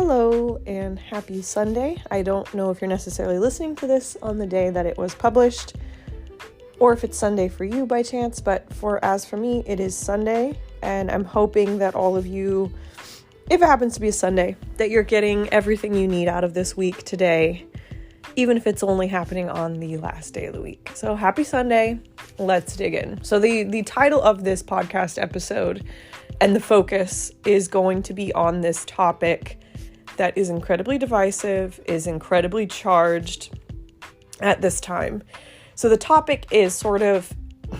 Hello and happy Sunday. I don't know if you're necessarily listening to this on the day that it was published or if it's Sunday for you by chance, but as for me, it is Sunday, and I'm hoping that all of you, if it happens to be a Sunday, that you're getting everything you need out of this week today, even if it's only happening on the last day of the week. So happy Sunday. Let's dig in. So the title of this podcast episode and the focus is going to be on this topic that is incredibly divisive, is incredibly charged at this time. So the topic is sort of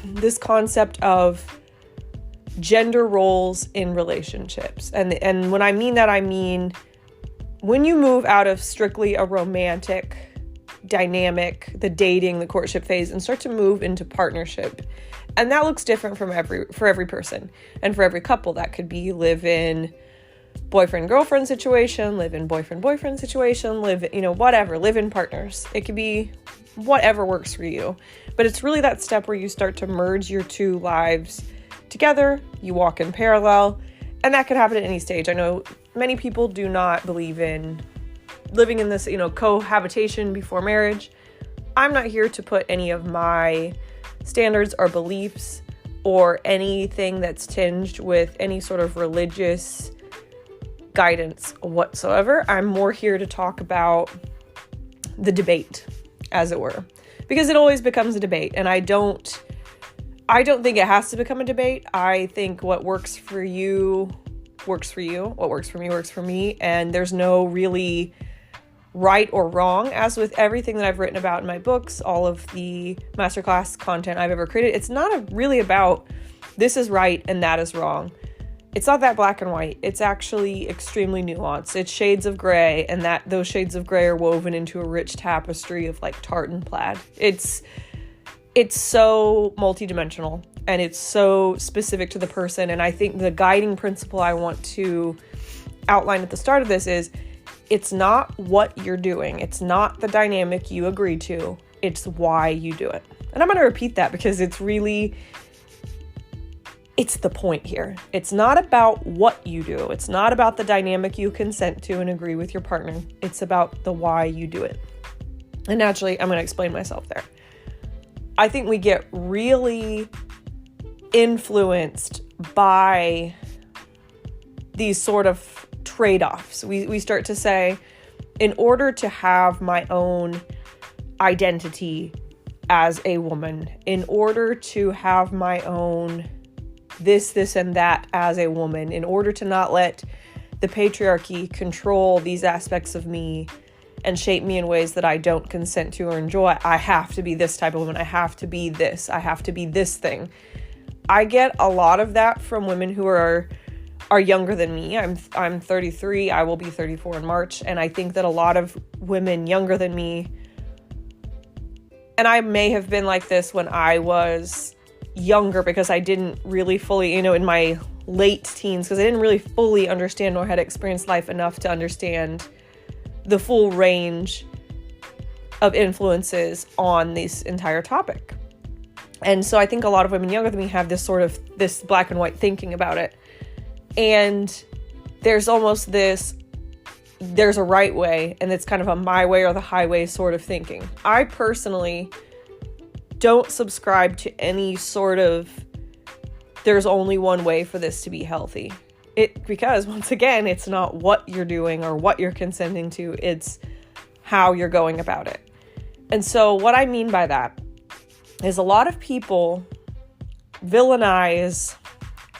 this concept of gender roles in relationships. And when I mean that, I mean when you move out of strictly a romantic dynamic, the dating, the courtship phase, and start to move into partnership. And that looks different for every person and for every couple. That could be live in boyfriend-girlfriend situation, live in boyfriend-boyfriend situation, live in partners. It could be whatever works for you. But it's really that step where you start to merge your two lives together, you walk in parallel, and that could happen at any stage. I know many people do not believe in living in this, cohabitation before marriage. I'm not here to put any of my standards or beliefs or anything that's tinged with any sort of religious guidance whatsoever. I'm more here to talk about the debate, as it were, because it always becomes a debate, and I don't think it has to become a debate. I think what works for you works for you. What works for me works for me, and there's no really right or wrong. As with everything that I've written about in my books, all of the masterclass content I've ever created, it's not really about this is right and that is wrong. It's not that black and white. It's actually extremely nuanced. It's shades of gray, and those shades of gray are woven into a rich tapestry of like tartan plaid. It's so multidimensional, and it's so specific to the person. And I think the guiding principle I want to outline at the start of this is it's not what you're doing. It's not the dynamic you agree to. It's why you do it. And I'm going to repeat that because it's the point here. It's not about what you do. It's not about the dynamic you consent to and agree with your partner. It's about the why you do it. And naturally, I'm going to explain myself there. I think we get really influenced by these sort of trade-offs. We start to say, in order to have my own identity as a woman, in order to have my own this, and that as a woman, in order to not let the patriarchy control these aspects of me and shape me in ways that I don't consent to or enjoy, I have to be this type of woman. I have to be this. I have to be this thing. I get a lot of that from women who are younger than me. I'm 33. I will be 34 in March. And I think that a lot of women younger than me, and I may have been like this when I was younger because I didn't really fully, in my late teens, because I didn't really fully understand nor had experienced life enough to understand the full range of influences on this entire topic. And so I think a lot of women younger than me have this black and white thinking about it. And there's almost there's a right way, and it's kind of a my way or the highway sort of thinking. I personally don't subscribe to any sort of there's only one way for this to be healthy. Because once again, it's not what you're doing or what you're consenting to, it's how you're going about it. And so what I mean by that is a lot of people villainize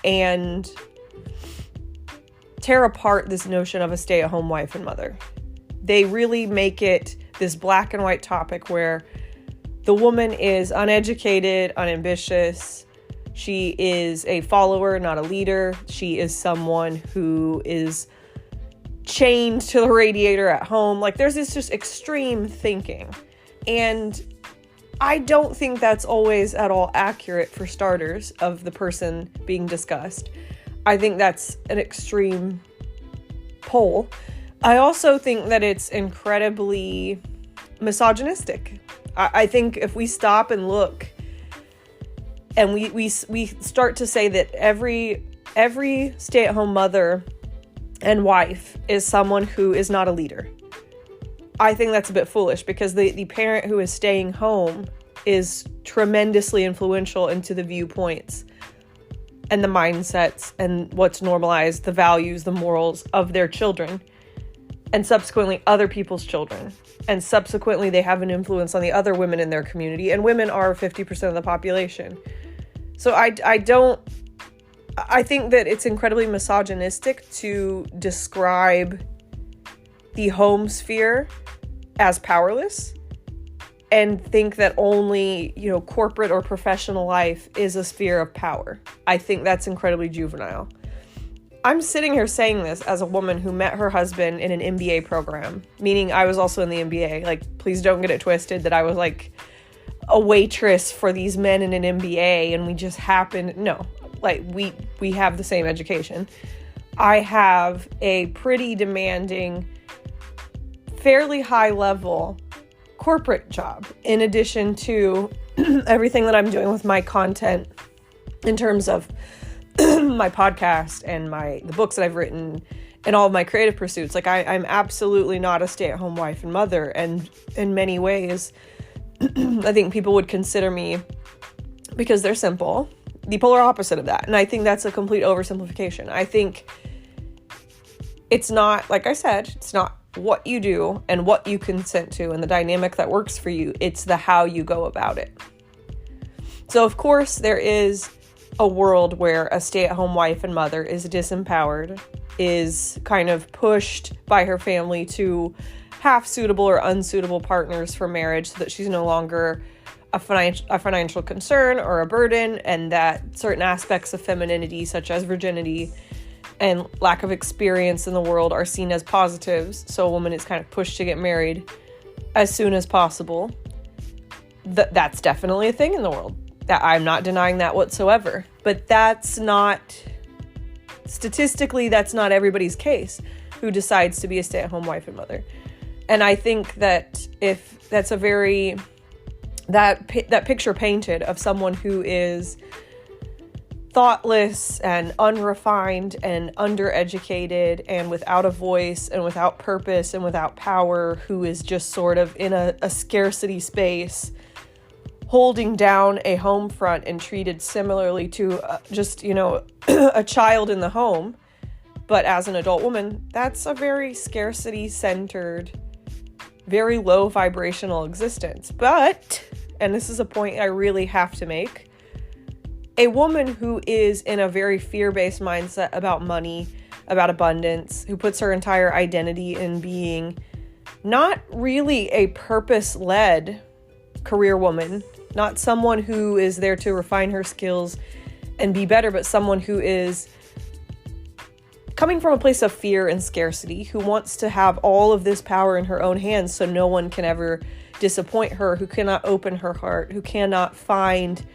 and tear apart this notion of a stay-at-home wife and mother. They really make it this black and white topic where the woman is uneducated, unambitious. She is a follower, not a leader. She is someone who is chained to the radiator at home. Like, there's this just extreme thinking. And I don't think that's always at all accurate, for starters, of the person being discussed. I think that's an extreme pole. I also think that it's incredibly misogynistic. I think if we stop and look and we start to say that every stay-at-home mother and wife is someone who is not a leader. I think that's a bit foolish, because the parent who is staying home is tremendously influential into the viewpoints and the mindsets and what's normalized, the values, the morals of their children, and subsequently other people's children. And subsequently they have an influence on the other women in their community, and women are 50% of the population. So I think that it's incredibly misogynistic to describe the home sphere as powerless and think that only, corporate or professional life is a sphere of power. I think that's incredibly juvenile. I'm sitting here saying this as a woman who met her husband in an MBA program, meaning I was also in the MBA. Like, please don't get it twisted that I was like a waitress for these men in an MBA and we just happened. No, like we have the same education. I have a pretty demanding, fairly high level corporate job, in addition to everything that I'm doing with my content in terms of my podcast and the books that I've written and all of my creative pursuits. Like I'm absolutely not a stay-at-home wife and mother. And in many ways, I think people would consider me, because they're simple, the polar opposite of that. And I think that's a complete oversimplification. I think it's not, like I said, it's not what you do and what you consent to and the dynamic that works for you. It's the how you go about it. So of course there is a world where a stay-at-home wife and mother is disempowered, is kind of pushed by her family to half suitable or unsuitable partners for marriage, so that she's no longer a financial concern or a burden, and that certain aspects of femininity, such as virginity and lack of experience in the world, are seen as positives. So a woman is kind of pushed to get married as soon as possible. That's definitely a thing in the world. I'm not denying that whatsoever. But statistically, that's not everybody's case who decides to be a stay-at-home wife and mother. And I think that if that's that picture painted of someone who is thoughtless and unrefined and undereducated and without a voice and without purpose and without power, who is just sort of in a scarcity space, holding down a home front and treated similarly to a child in the home, but as an adult woman, that's a very scarcity-centered, very low vibrational existence. But, and this is a point I really have to make, a woman who is in a very fear-based mindset about money, about abundance, who puts her entire identity in being not really a purpose-led career woman, not someone who is there to refine her skills and be better, but someone who is coming from a place of fear and scarcity, who wants to have all of this power in her own hands so no one can ever disappoint her, who cannot open her heart, who cannot find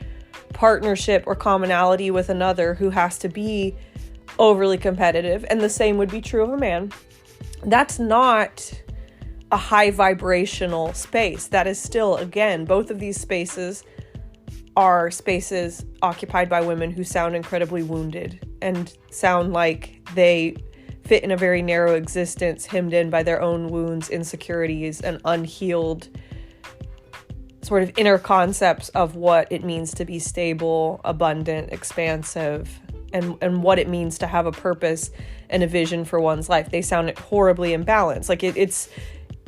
partnership or commonality with another, who has to be overly competitive. And the same would be true of a man. That's not a high vibrational space. That is still, again, both of these spaces are spaces occupied by women who sound incredibly wounded and sound like they fit in a very narrow existence, hemmed in by their own wounds, insecurities, and unhealed sort of inner concepts of what it means to be stable, abundant, expansive, and what it means to have a purpose and a vision for one's life. They sound horribly imbalanced. Like it's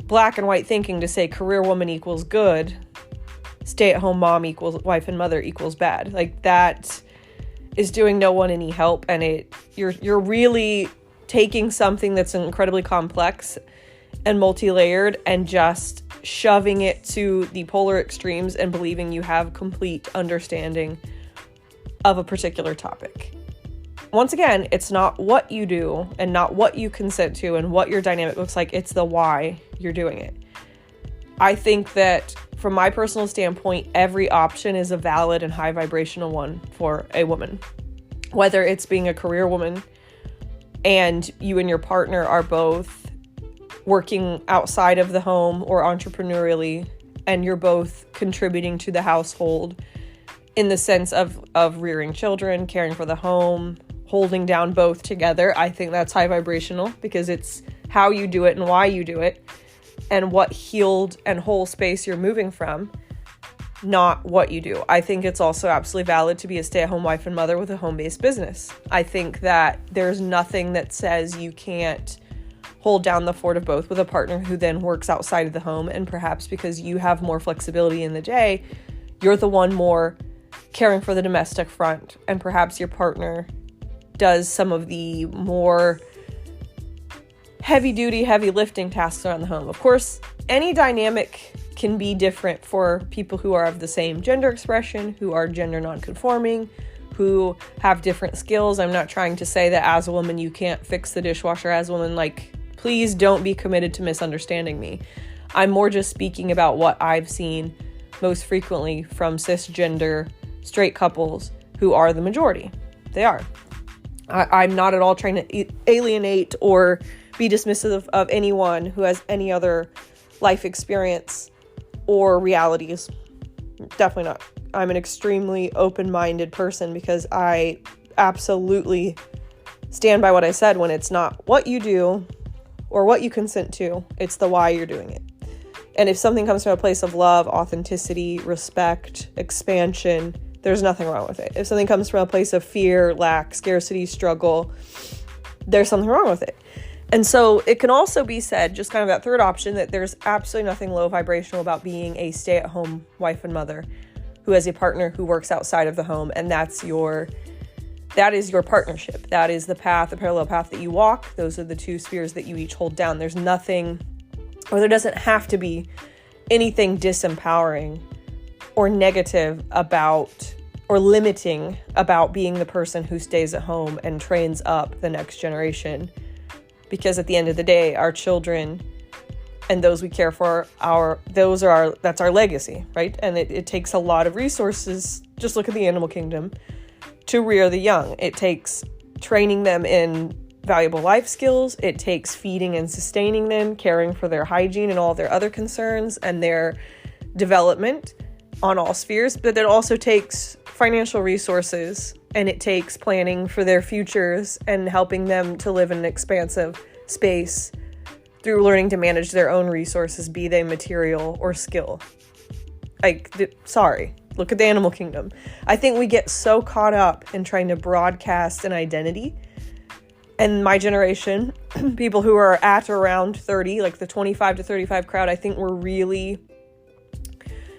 black and white thinking to say career woman equals good, stay-at-home mom equals wife and mother equals bad. Like that is doing no one any help, and you're really taking something that's incredibly complex and multi-layered and just shoving it to the polar extremes and believing you have complete understanding of a particular topic. Once again, it's not what you do and not what you consent to and what your dynamic looks like. It's the why you're doing it. I think that from my personal standpoint, every option is a valid and high vibrational one for a woman. Whether it's being a career woman and you and your partner are both working outside of the home or entrepreneurially, and you're both contributing to the household in the sense of rearing children, caring for the home, holding down both together. I think that's high vibrational because it's how you do it and why you do it and what healed and whole space you're moving from, not what you do. I think it's also absolutely valid to be a stay-at-home wife and mother with a home-based business. I think that there's nothing that says you can't hold down the fort of both with a partner who then works outside of the home, and perhaps because you have more flexibility in the day, you're the one more caring for the domestic front, and perhaps your partner does some of the more heavy duty, heavy lifting tasks around the home. Of course, any dynamic can be different for people who are of the same gender expression, who are gender non-conforming, who have different skills. I'm not trying to say that as a woman you can't fix the dishwasher as a woman. Like, please don't be committed to misunderstanding me. I'm more just speaking about what I've seen most frequently from cisgender straight couples who are the majority. They are. I'm not at all trying to alienate or be dismissive of anyone who has any other life experience or realities. Definitely not. I'm an extremely open-minded person because I absolutely stand by what I said when it's not what you do or what you consent to, it's the why you're doing it. And if something comes from a place of love, authenticity, respect, expansion, there's nothing wrong with it. If something comes from a place of fear, lack, scarcity, struggle, there's something wrong with it. And so it can also be said, just kind of that third option, that there's absolutely nothing low vibrational about being a stay-at-home wife and mother who has a partner who works outside of the home, and that is your partnership. That is the path, the parallel path that you walk. Those are the two spheres that you each hold down. There's nothing, or there doesn't have to be anything disempowering or negative about or limiting about being the person who stays at home and trains up the next generation. Because at the end of the day, our children and those we care for, that's our legacy, right? And it takes a lot of resources. Just look at the animal kingdom to rear the young. It takes training them in valuable life skills. It takes feeding and sustaining them, caring for their hygiene and all their other concerns and their development on all spheres. But it also takes financial resources, and it takes planning for their futures and helping them to live in an expansive space through learning to manage their own resources, be they material or skill. Look at the animal kingdom. I think we get so caught up in trying to broadcast an identity. And my generation, people who are at around 30, like the 25 to 35 crowd, I think we're really,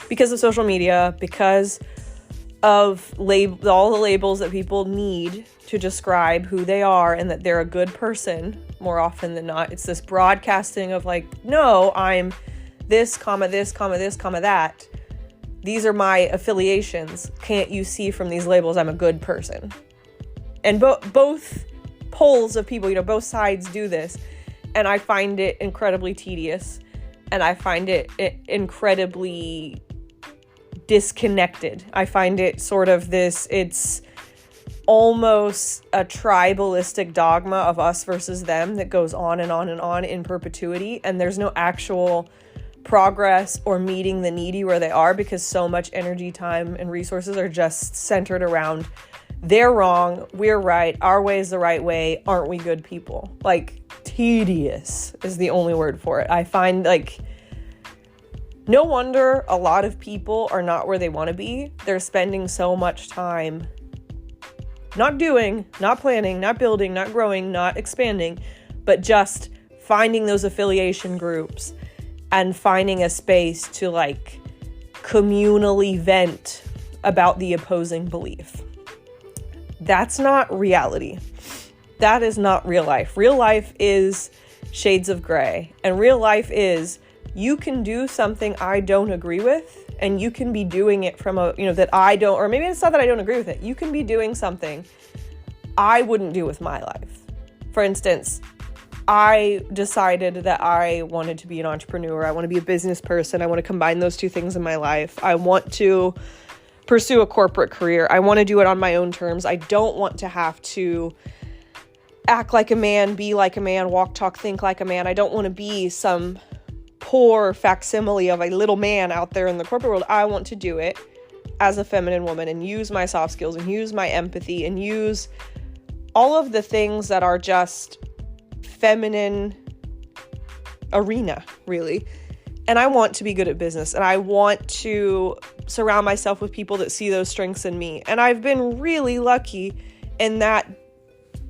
because of social media, because of all the labels that people need to describe who they are and that they're a good person more often than not. It's this broadcasting of like, no, I'm this, this, this, that. These are my affiliations. Can't you see from these labels I'm a good person? And both poles of people, both sides do this. And I find it incredibly tedious. And I find it incredibly disconnected. I find it sort of it's almost a tribalistic dogma of us versus them that goes on and on and on in perpetuity. And there's no actual progress or meeting the needy where they are, because so much energy, time, and resources are just centered around they're wrong, we're right, our way is the right way, aren't we good people? Like, tedious is the only word for it. I find no wonder a lot of people are not where they want to be. They're spending so much time not doing, not planning, not building, not growing, not expanding, but just finding those affiliation groups and finding a space to communally vent about the opposing belief. That's not reality. That is not real life. Real life is shades of gray. And real life is, you can do something I don't agree with, and you can be doing it from that I don't, or maybe it's not that I don't agree with it. You can be doing something I wouldn't do with my life. For instance, I decided that I wanted to be an entrepreneur. I want to be a business person. I want to combine those two things in my life. I want to pursue a corporate career. I want to do it on my own terms. I don't want to have to act like a man, be like a man, walk, talk, think like a man. I don't want to be some poor facsimile of a little man out there in the corporate world. I want to do it as a feminine woman and use my soft skills and use my empathy and use all of the things that are just feminine arena, really. And I want to be good at business, and I want to surround myself with people that see those strengths in me. And I've been really lucky in that,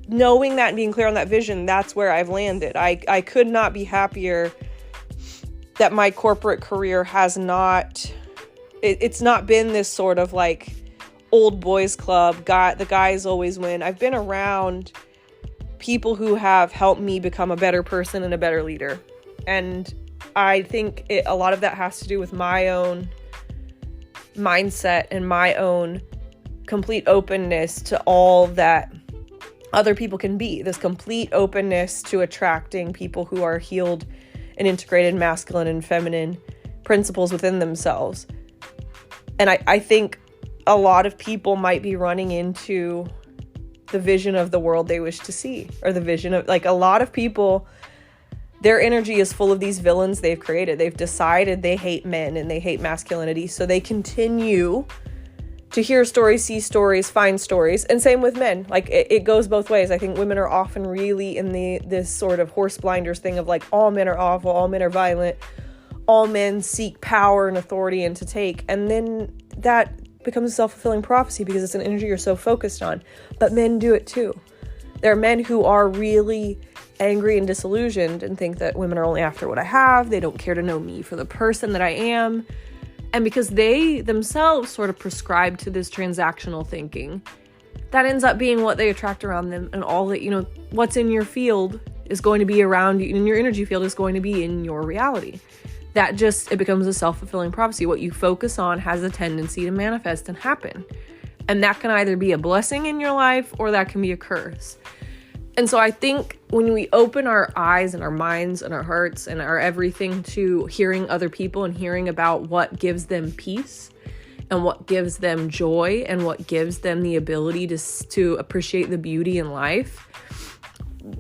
knowing that and being clear on that vision, that's where I've landed. I could not be happier that my corporate career has not, it's not been this sort of like old boys club, the guys always win. I've been around people who have helped me become a better person and a better leader. And I think a lot of that has to do with my own mindset and my own complete openness to all that other people can be. This complete openness to attracting people who are healed and integrated masculine and feminine principles within themselves. And I think a lot of people might be running into the vision of the world they wish to see, or the vision of, like, a lot of people, their energy is full of these villains they've created. They've decided they hate men and they hate masculinity, so they continue to hear stories, see stories, find stories. And same with men. Like, it goes both ways. I think women are often really in this sort of horse blinders thing of like, all men are awful, all men are violent, all men seek power and authority and to take. And then that becomes a self-fulfilling prophecy because it's an energy you're so focused on. But men do it too. There are men who are really angry and disillusioned and think that women are only after what I have. They don't care to know me for the person that I am. And because they themselves sort of prescribe to this transactional thinking, that ends up being what they attract around them. And all that, what's in your field is going to be around you, and your energy field is going to be in your reality. It becomes a self-fulfilling prophecy. What you focus on has a tendency to manifest and happen. And that can either be a blessing in your life or that can be a curse. And so I think when we open our eyes and our minds and our hearts and our everything to hearing other people and hearing about what gives them peace and what gives them joy and what gives them the ability to appreciate the beauty in life,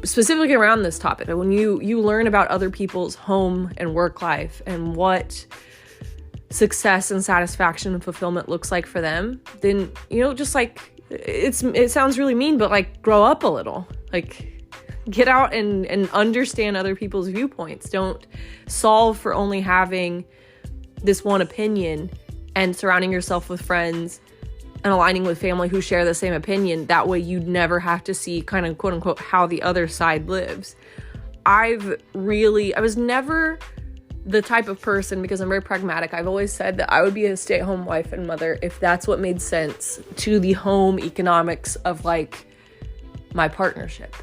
specifically around this topic, when you learn about other people's home and work life and what success and satisfaction and fulfillment looks like for them, then, just like, it sounds really mean, but like, grow up a little. Like, get out and understand other people's viewpoints. Don't solve for only having this one opinion and surrounding yourself with friends and aligning with family who share the same opinion. That way you never have to see kind of quote unquote how the other side lives. I was never the type of person, because I'm very pragmatic. I've always said that I would be a stay-at-home wife and mother if that's what made sense to the home economics of like my partnership.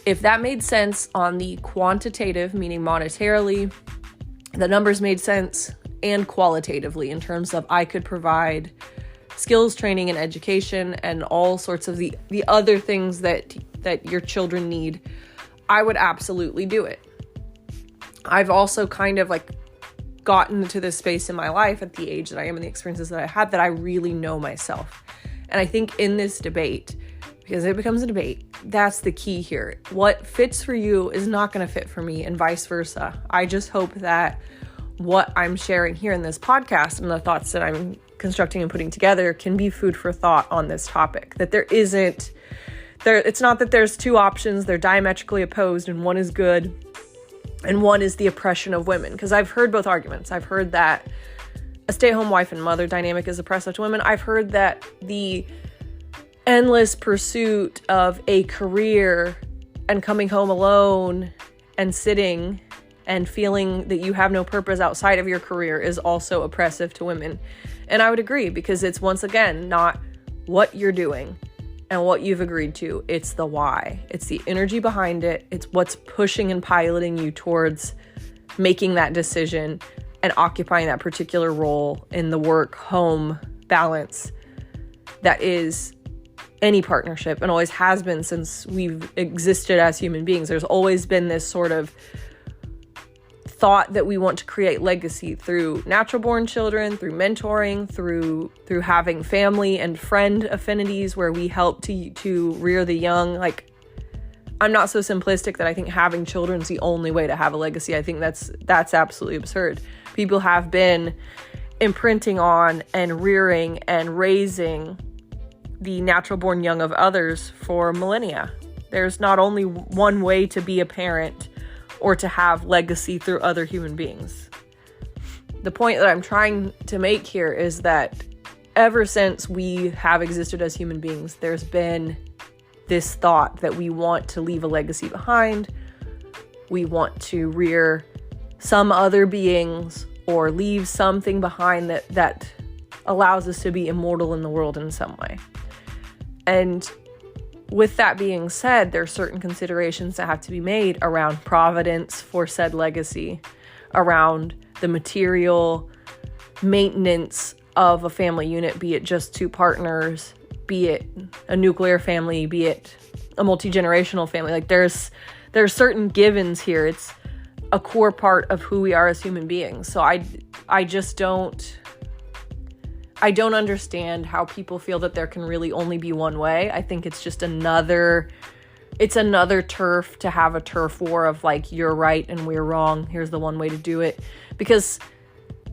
If that made sense on the quantitative, meaning monetarily, the numbers made sense, and qualitatively in terms of I could provide skills, training, and education and all sorts of the other things that your children need, I would absolutely do it. I've also kind of like gotten to this space in my life at the age that I am and the experiences that I had that I really know myself. And I think in this debate, because it becomes a debate, that's the key here. What fits for you is not going to fit for me, and vice versa. I just hope that what I'm sharing here in this podcast and the thoughts that I'm constructing and putting together can be food for thought on this topic. That it's not that there's two options, they're diametrically opposed and one is good and one is the oppression of women. Because I've heard both arguments. I've heard that a stay-at-home wife and mother dynamic is oppressive to women. I've heard that the endless pursuit of a career and coming home alone and sitting and feeling that you have no purpose outside of your career is also oppressive to women. And I would agree, because it's, once again, not what you're doing and what you've agreed to. It's the why. It's the energy behind it. It's what's pushing and piloting you towards making that decision and occupying that particular role in the work-home balance that is any partnership and always has been since we've existed as human beings. There's always been this sort of thought that we want to create legacy through natural born children, through mentoring, through having family and friend affinities where we help to rear the young. Like, I'm not so simplistic that I think having children is the only way to have a legacy. I think that's absolutely absurd. People have been imprinting on and rearing and raising the natural born young of others for millennia. There's not only one way to be a parent or to have legacy through other human beings. The point that I'm trying to make here is that ever since we have existed as human beings, there's been this thought that we want to leave a legacy behind. We want to rear some other beings or leave something behind that allows us to be immortal in the world in some way. And with that being said, there are certain considerations that have to be made around providence for said legacy, around the material maintenance of a family unit, be it just two partners, be it a nuclear family, be it a multi-generational family. Like there's certain givens here. It's a core part of who we are as human beings. So I just don't understand how people feel that there can really only be one way. I think it's just another turf to have a turf war of like, you're right and we're wrong. Here's the one way to do it.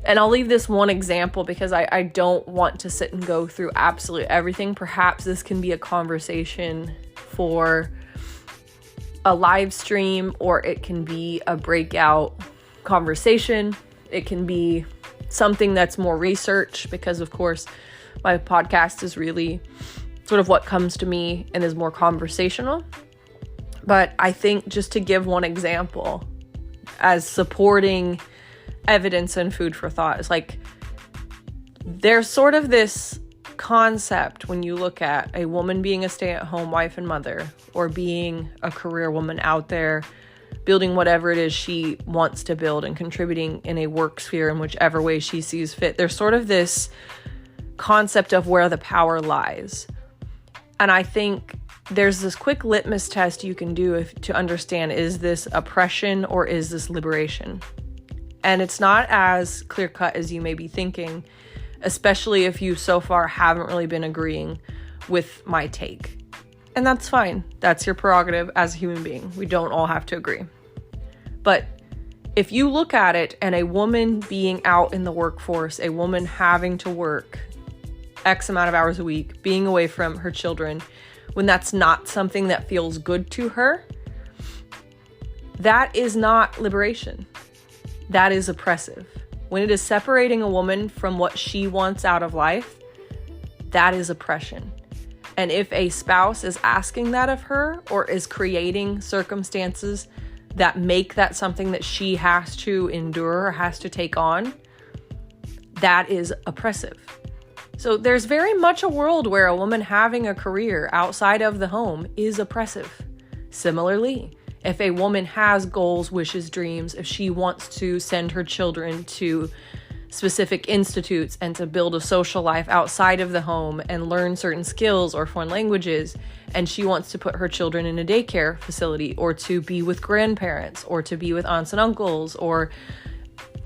And I'll leave this one example because I don't want to sit and go through absolute everything. Perhaps this can be a conversation for a live stream, or it can be a breakout conversation. It can be something that's more research, because of course my podcast is really sort of what comes to me and is more conversational. But I think just to give one example as supporting evidence and food for thought, is like there's sort of this concept when you look at a woman being a stay-at-home wife and mother, or being a career woman out there building whatever it is she wants to build and contributing in a work sphere in whichever way she sees fit. There's sort of this concept of where the power lies. And I think there's this quick litmus test you can do to understand, is this oppression or is this liberation? And it's not as clear-cut as you may be thinking, especially if you so far haven't really been agreeing with my take. And that's fine. That's your prerogative as a human being. We don't all have to agree. But if you look at it, and a woman being out in the workforce, a woman having to work X amount of hours a week, being away from her children, when that's not something that feels good to her, that is not liberation. That is oppressive. When it is separating a woman from what she wants out of life, that is oppression. And if a spouse is asking that of her, or is creating circumstances that make that something that she has to endure or has to take on, that is oppressive. So there's very much a world where a woman having a career outside of the home is oppressive. Similarly, if a woman has goals, wishes, dreams, if she wants to send her children to specific institutes and to build a social life outside of the home and learn certain skills or foreign languages, and she wants to put her children in a daycare facility, or to be with grandparents, or to be with aunts and uncles, or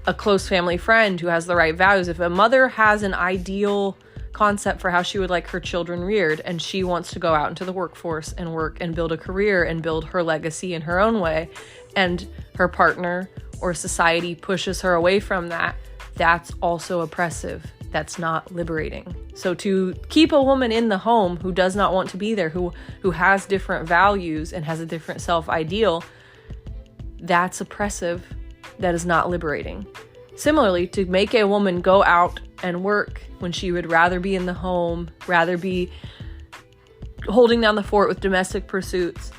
a close family friend who has the right values. If a mother has an ideal concept for how she would like her children reared, and she wants to go out into the workforce and work and build a career and build her legacy in her own way, and her partner or society pushes her away from that, that's also oppressive. That's not liberating. So to keep a woman in the home who does not want to be there, who has different values and has a different self-ideal, that's oppressive. That is not liberating. Similarly, to make a woman go out and work when she would rather be in the home, rather be holding down the fort with domestic pursuits,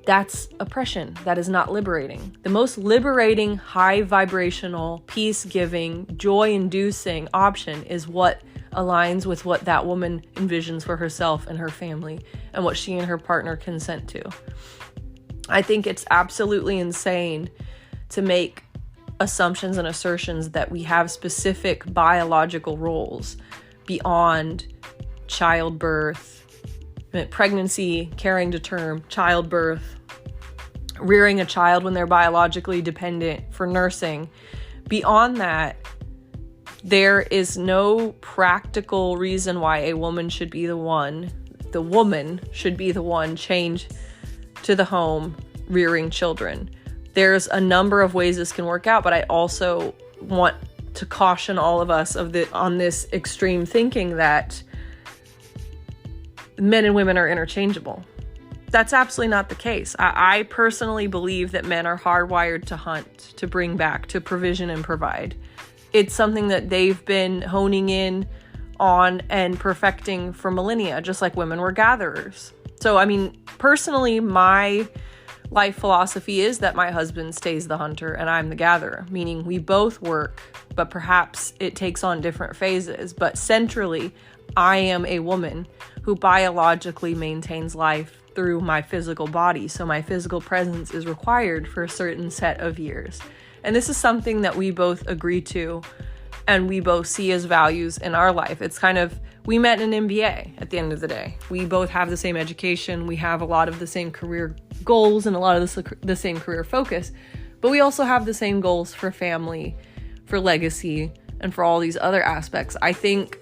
that's oppression. That is not liberating. The most liberating, high vibrational, peace-giving, joy-inducing option is what aligns with what that woman envisions for herself and her family, and what she and her partner consent to. I think it's absolutely insane to make assumptions and assertions that we have specific biological roles beyond childbirth, pregnancy, carrying to term, childbirth, rearing a child when they're biologically dependent for nursing. Beyond that, there is no practical reason why a woman should be the woman should be the one chained to the home rearing children. There's a number of ways this can work out, but I also want to caution all of us on this extreme thinking that men and women are interchangeable. That's absolutely not the case. I personally believe that men are hardwired to hunt, to bring back, to provision and provide. It's something that they've been honing in on and perfecting for millennia, just like women were gatherers. So, I mean, personally, my life philosophy is that my husband stays the hunter and I'm the gatherer, meaning we both work, but perhaps it takes on different phases. But centrally, I am a woman who biologically maintains life through my physical body. So my physical presence is required for a certain set of years. And this is something that we both agree to and we both see as values in our life. It's kind of, we met in an MBA at the end of the day. We both have the same education. We have a lot of the same career goals and a lot of the same career focus. But we also have the same goals for family, for legacy, and for all these other aspects. I think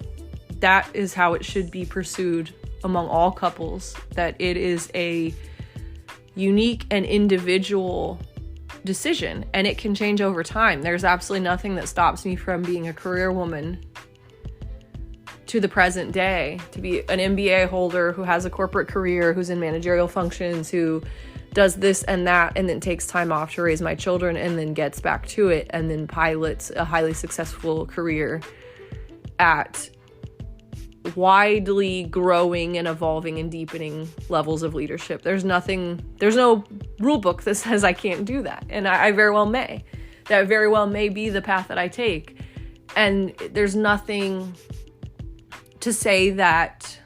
that is how it should be pursued among all couples, that it is a unique and individual decision, and it can change over time. There's absolutely nothing that stops me from being a career woman to the present day, to be an MBA holder who has a corporate career, who's in managerial functions, who does this and that, and then takes time off to raise my children, and then gets back to it, and then pilots a highly successful career at widely growing and evolving and deepening levels of leadership. There's no rule book that says I can't do that. And I very well may. That very well may be the path that I take. And there's nothing to say that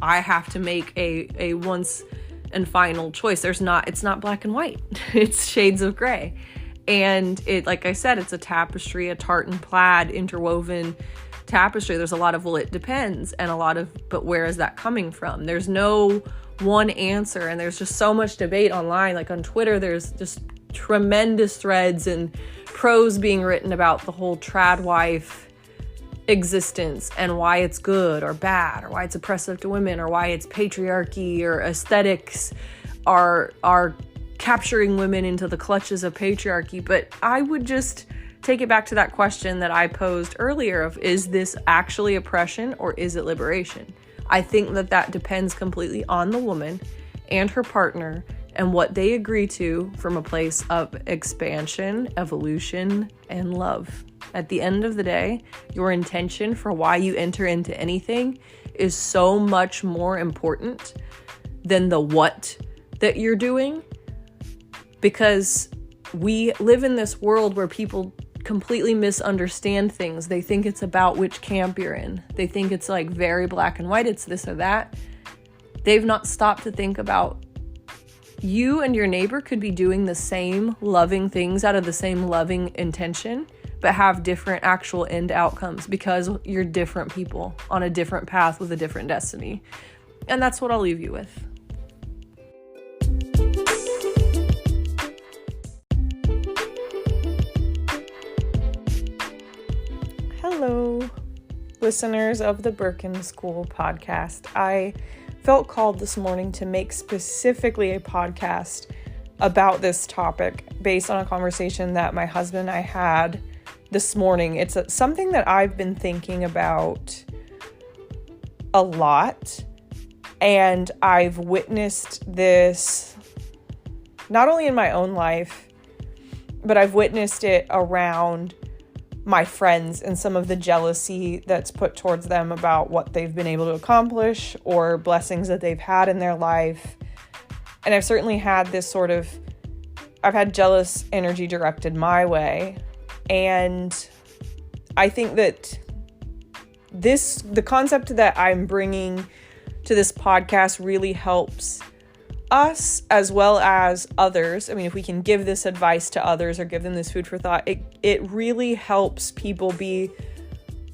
I have to make a once and final choice. It's not black and white. It's shades of gray. And it, like I said, it's a tapestry, a tartan plaid interwoven tapestry. There's a lot of, well, it depends, and a lot of, but where is that coming from? There's no one answer, and there's just so much debate online. Like on Twitter, there's just tremendous threads and prose being written about the whole TradWife existence and why it's good or bad, or why it's oppressive to women, or why it's patriarchy or aesthetics are capturing women into the clutches of patriarchy. But I would just take it back to that question that I posed earlier of, is this actually oppression or is it liberation? I think that depends completely on the woman and her partner and what they agree to from a place of expansion, evolution, and love. At the end of the day, your intention for why you enter into anything is so much more important than the what that you're doing, because we live in this world where people completely misunderstand things. They think it's about which camp you're in. They think it's like very black and white. It's this or that. They've not stopped to think about you and your neighbor could be doing the same loving things out of the same loving intention, but have different actual end outcomes because you're different people on a different path with a different destiny. And that's what I'll leave you with. Hello, listeners of the Birkin School podcast. I felt called this morning to make specifically a podcast about this topic based on a conversation that my husband and I had this morning. It's something that I've been thinking about a lot, and I've witnessed this not only in my own life, but I've witnessed it around my friends and some of the jealousy that's put towards them about what they've been able to accomplish or blessings that they've had in their life. And I've certainly had I've had jealous energy directed my way. And I think that the concept that I'm bringing to this podcast really helps us as well as others. I mean, if we can give this advice to others or give them this food for thought, it really helps people be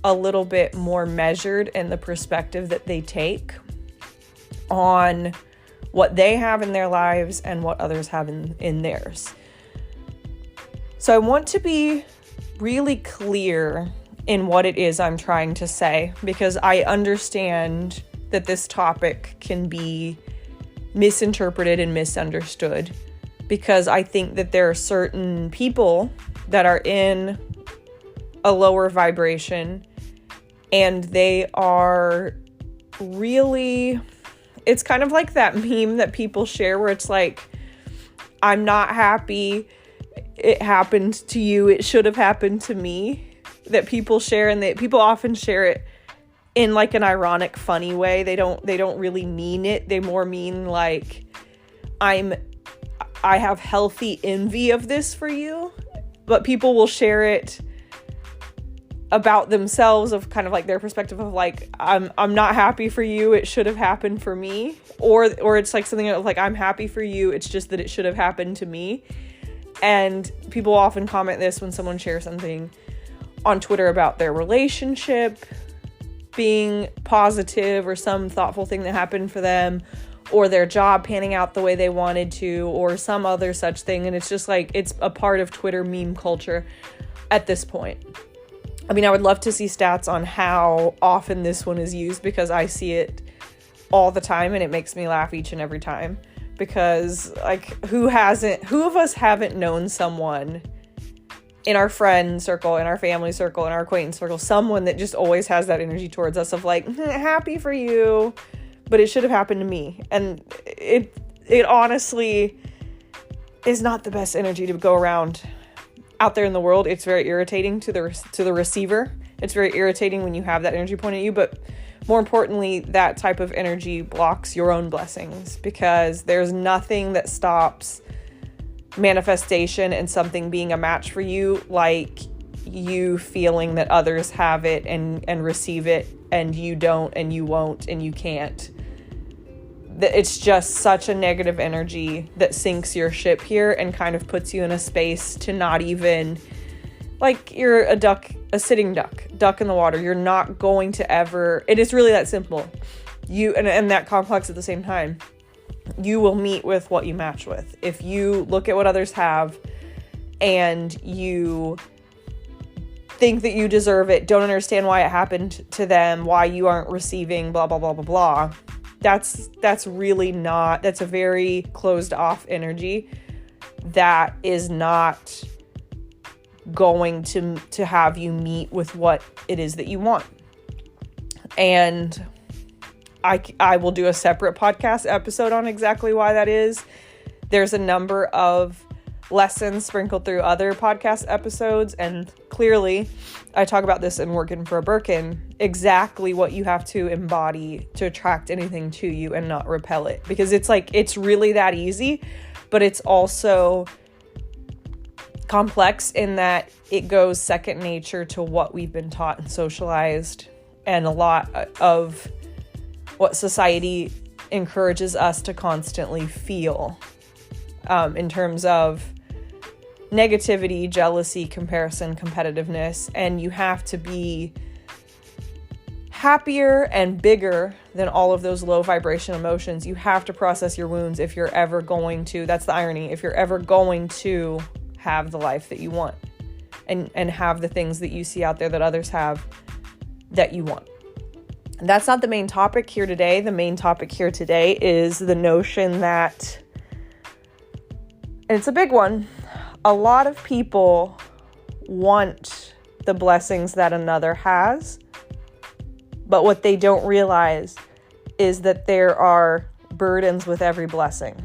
a little bit more measured in the perspective that they take on what they have in their lives and what others have in theirs. So I want to be really clear in what it is I'm trying to say, because I understand that this topic can be misinterpreted and misunderstood, because I think that there are certain people that are in a lower vibration and they are really it's kind of like that meme that people share where it's like, I'm not happy. It happened to you. It should have happened to me, that people share, and people often share it in like an ironic, funny way. They don't really mean it. They more mean like, I have healthy envy of this for you, but people will share it about themselves, of kind of like their perspective of like, I'm not happy for you, it should have happened for me, or it's like something of like, I'm happy for you, it's just that it should have happened to me. And people often comment this when someone shares something on Twitter about their relationship being positive, or some thoughtful thing that happened for them, or their job panning out the way they wanted to, or some other such thing. And it's just like, it's a part of Twitter meme culture at this point. I mean, I would love to see stats on how often this one is used, because I see it all the time and it makes me laugh each and every time. Because like, who of us haven't known someone in our friend circle, in our family circle, in our acquaintance circle, someone that just always has that energy towards us of like, happy for you, but it should have happened to me. And it honestly is not the best energy to go around out there in the world. It's very irritating to the receiver. It's very irritating when you have that energy pointed at you, but more importantly, that type of energy blocks your own blessings, because there's nothing that stops manifestation and something being a match for you like you feeling that others have it and receive it, and you don't, and you won't, and you can't. It's just such a negative energy that sinks your ship here and kind of puts you in a space to not even, like, you're a sitting duck in the water. You're not going to ever, it is really that simple. And that complex at the same time. You will meet with what you match with. If you look at what others have and you think that you deserve it, don't understand why it happened to them, why you aren't receiving, blah, blah, blah, blah, blah. That's really not, that's a very closed off energy that is not going to have you meet with what it is that you want. And I will do a separate podcast episode on exactly why that is. There's a number of lessons sprinkled through other podcast episodes, and clearly I talk about this in Working for a Birkin, exactly what you have to embody to attract anything to you and not repel it. Because it's like, it's really that easy, but it's also complex in that it goes second nature to what we've been taught and socialized, and a lot of what society encourages us to constantly feel in terms of negativity, jealousy, comparison, competitiveness. And you have to be happier and bigger than all of those low vibration emotions. You have to process your wounds if you're ever going to, that's the irony, if you're ever going to have the life that you want and have the things that you see out there that others have that you want. And that's not the main topic here today. The main topic here today is the notion that, and it's a big one, a lot of people want the blessings that another has, but what they don't realize is that there are burdens with every blessing.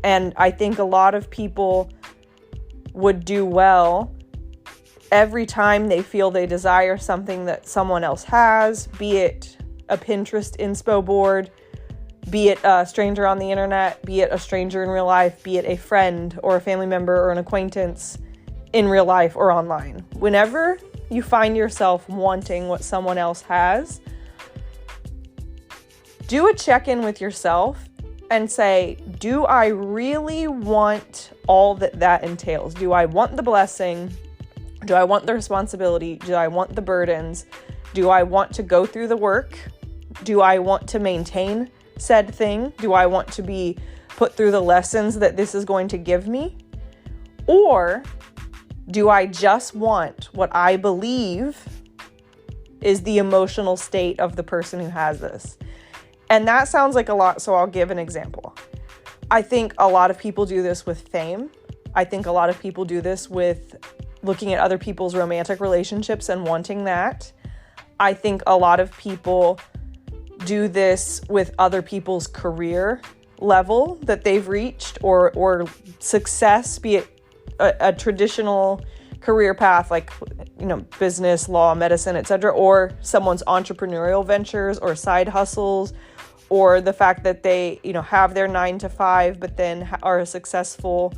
And I think a lot of people would do well every time they feel they desire something that someone else has, be it a Pinterest inspo board, be it a stranger on the internet, be it a stranger in real life, be it a friend or a family member or an acquaintance in real life or online. Whenever you find yourself wanting what someone else has, do a check-in with yourself and say, do I really want all that entails? Do I want the blessing? Do I want the responsibility? Do I want the burdens? Do I want to go through the work? Do I want to maintain said thing? Do I want to be put through the lessons that this is going to give me? Or do I just want what I believe is the emotional state of the person who has this? And that sounds like a lot, so I'll give an example. I think a lot of people do this with fame. I think a lot of people do this with looking at other people's romantic relationships and wanting that. I think a lot of people do this with other people's career level that they've reached or success, be it a traditional career path like, business, law, medicine, etc., or someone's entrepreneurial ventures or side hustles, or the fact that they, have their 9 to 5, but then are a successful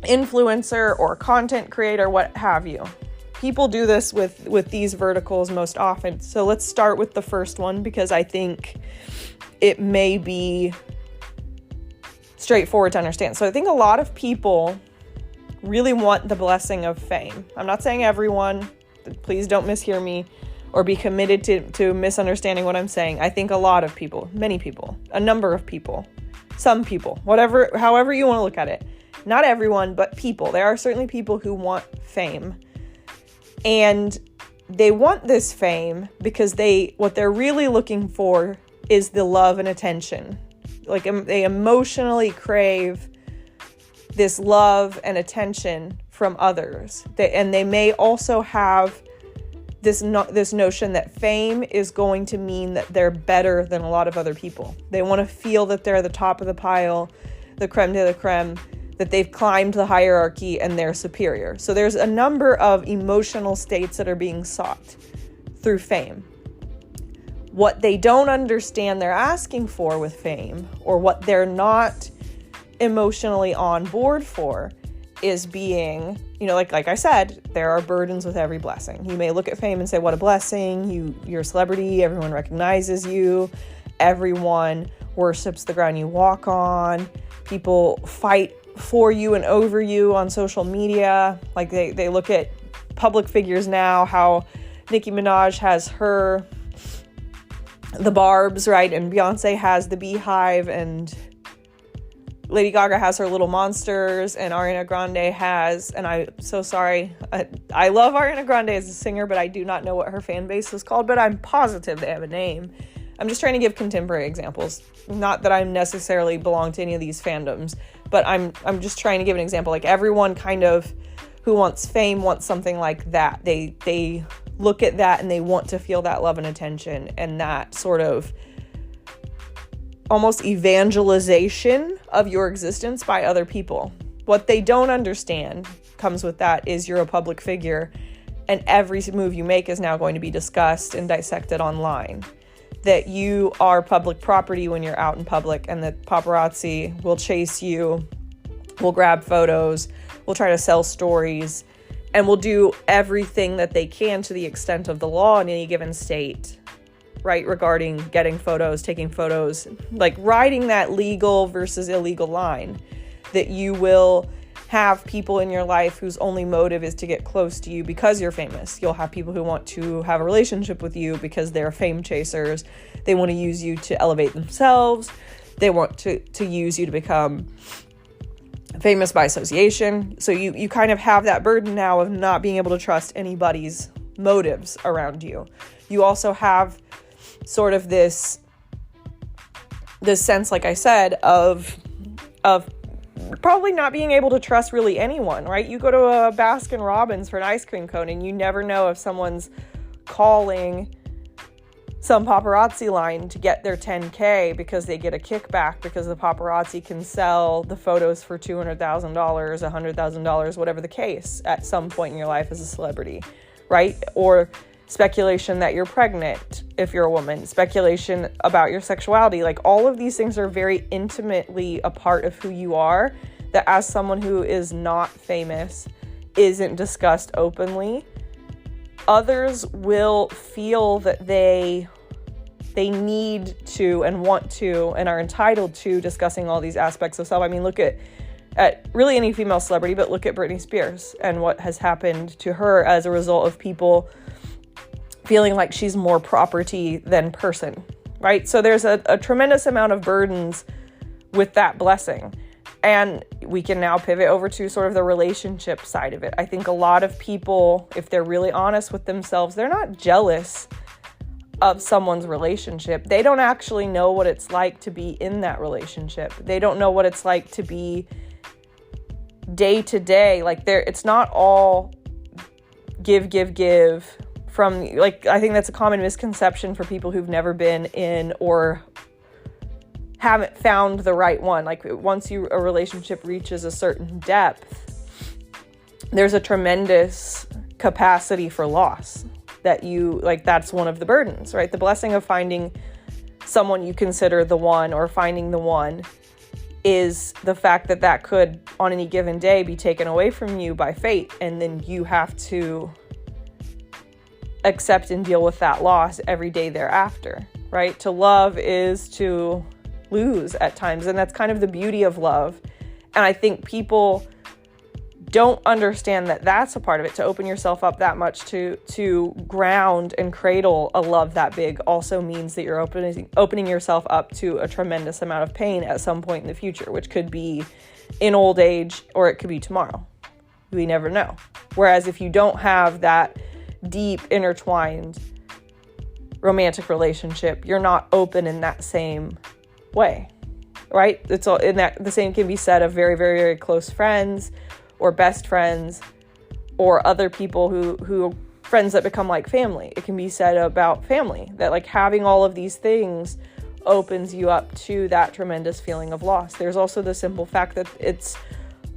influencer or content creator, what have you. People do this with these verticals most often. So let's start with the first one, because I think it may be straightforward to understand. So I think a lot of people really want the blessing of fame. I'm not saying everyone, please don't mishear me or be committed to misunderstanding what I'm saying. I think a lot of people, many people, a number of people, some people, however you want to look at it. Not everyone, but people. There are certainly people who want fame. And they want this fame because what they're really looking for is the love and attention. Like, they emotionally crave this love and attention from others. And they may also have this notion that fame is going to mean that they're better than a lot of other people. They want to feel that they're the top of the pile, the creme de la creme, that they've climbed the hierarchy and they're superior. So there's a number of emotional states that are being sought through fame. What they don't understand they're asking for with fame, or what they're not emotionally on board for, is being, like I said, there are burdens with every blessing. You may look at fame and say, what a blessing. You're a celebrity. Everyone recognizes you. Everyone worships the ground you walk on. People fight for you and over you on social media. Like they look at public figures now, how Nicki Minaj has the Barbs, right? And Beyonce has the Beehive, and Lady Gaga has her little monsters, and Ariana Grande has, and I'm so sorry, I love Ariana Grande as a singer, but I do not know what her fan base is called, but I'm positive they have a name. I'm just trying to give contemporary examples. Not that I necessarily belong to any of these fandoms, but I'm just trying to give an example. Like, everyone kind of who wants fame wants something like that. They look at that and they want to feel that love and attention, and that sort of almost evangelization of your existence by other people. What they don't understand comes with that is you're a public figure, and every move you make is now going to be discussed and dissected online. That you are public property when you're out in public, and that paparazzi will chase you, will grab photos, will try to sell stories, and will do everything that they can to the extent of the law in any given state, right? Regarding getting photos, taking photos, like riding that legal versus illegal line. That you will have people in your life whose only motive is to get close to you because you're famous. You'll have people who want to have a relationship with you because they're fame chasers. They want to use you to elevate themselves. They want to use you to become famous by association. So you kind of have that burden now of not being able to trust anybody's motives around you. You also have sort of this sense, like I said, of probably not being able to trust really anyone, right? You go to a Baskin Robbins for an ice cream cone, and you never know if someone's calling some paparazzi line to get their 10K because they get a kickback because the paparazzi can sell the photos for $200,000, $100,000, whatever the case at some point in your life as a celebrity, right? Or speculation that you're pregnant if you're a woman, speculation about your sexuality. Like, all of these things are very intimately a part of who you are, that as someone who is not famous isn't discussed openly. Others will feel that they need to and want to and are entitled to discussing all these aspects of self. I mean, look at really any female celebrity, but look at Britney Spears and what has happened to her as a result of people feeling like she's more property than person, right? So there's a tremendous amount of burdens with that blessing. And we can now pivot over to sort of the relationship side of it. I think a lot of people, if they're really honest with themselves, they're not jealous of someone's relationship. They don't actually know what it's like to be in that relationship. They don't know what it's like to be day to day. Like, it's not all give from, like, I think that's a common misconception for people who've never been in or haven't found the right one. Like, once a relationship reaches a certain depth, there's a tremendous capacity for loss that's one of the burdens, right? The blessing of finding someone you consider the one, or finding the one, is the fact that could on any given day be taken away from you by fate, and then you have to accept and deal with that loss every day thereafter, right? To love is to lose at times, and that's kind of the beauty of love. And I think people don't understand that that's a part of it. To open yourself up that much to ground and cradle a love that big also means that you're opening yourself up to a tremendous amount of pain at some point in the future, which could be in old age, or it could be tomorrow. We never know. Whereas if you don't have that deep, intertwined romantic relationship, you're not open in that same way, right? It's all in that. The same can be said of very, very, very close friends, or best friends, or other people who friends that become like family. It can be said about family, that like having all of these things opens you up to that tremendous feeling of loss. There's also the simple fact that it's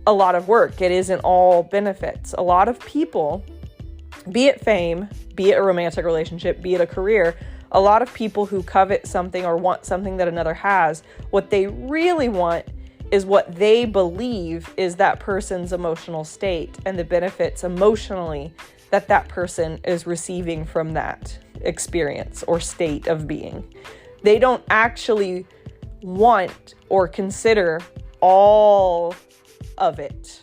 a lot of work. It isn't all benefits. A lot of people, be it fame, be it a romantic relationship, be it a career, a lot of people who covet something or want something that another has, what they really want is what they believe is that person's emotional state and the benefits emotionally that person is receiving from that experience or state of being. They don't actually want or consider all of it.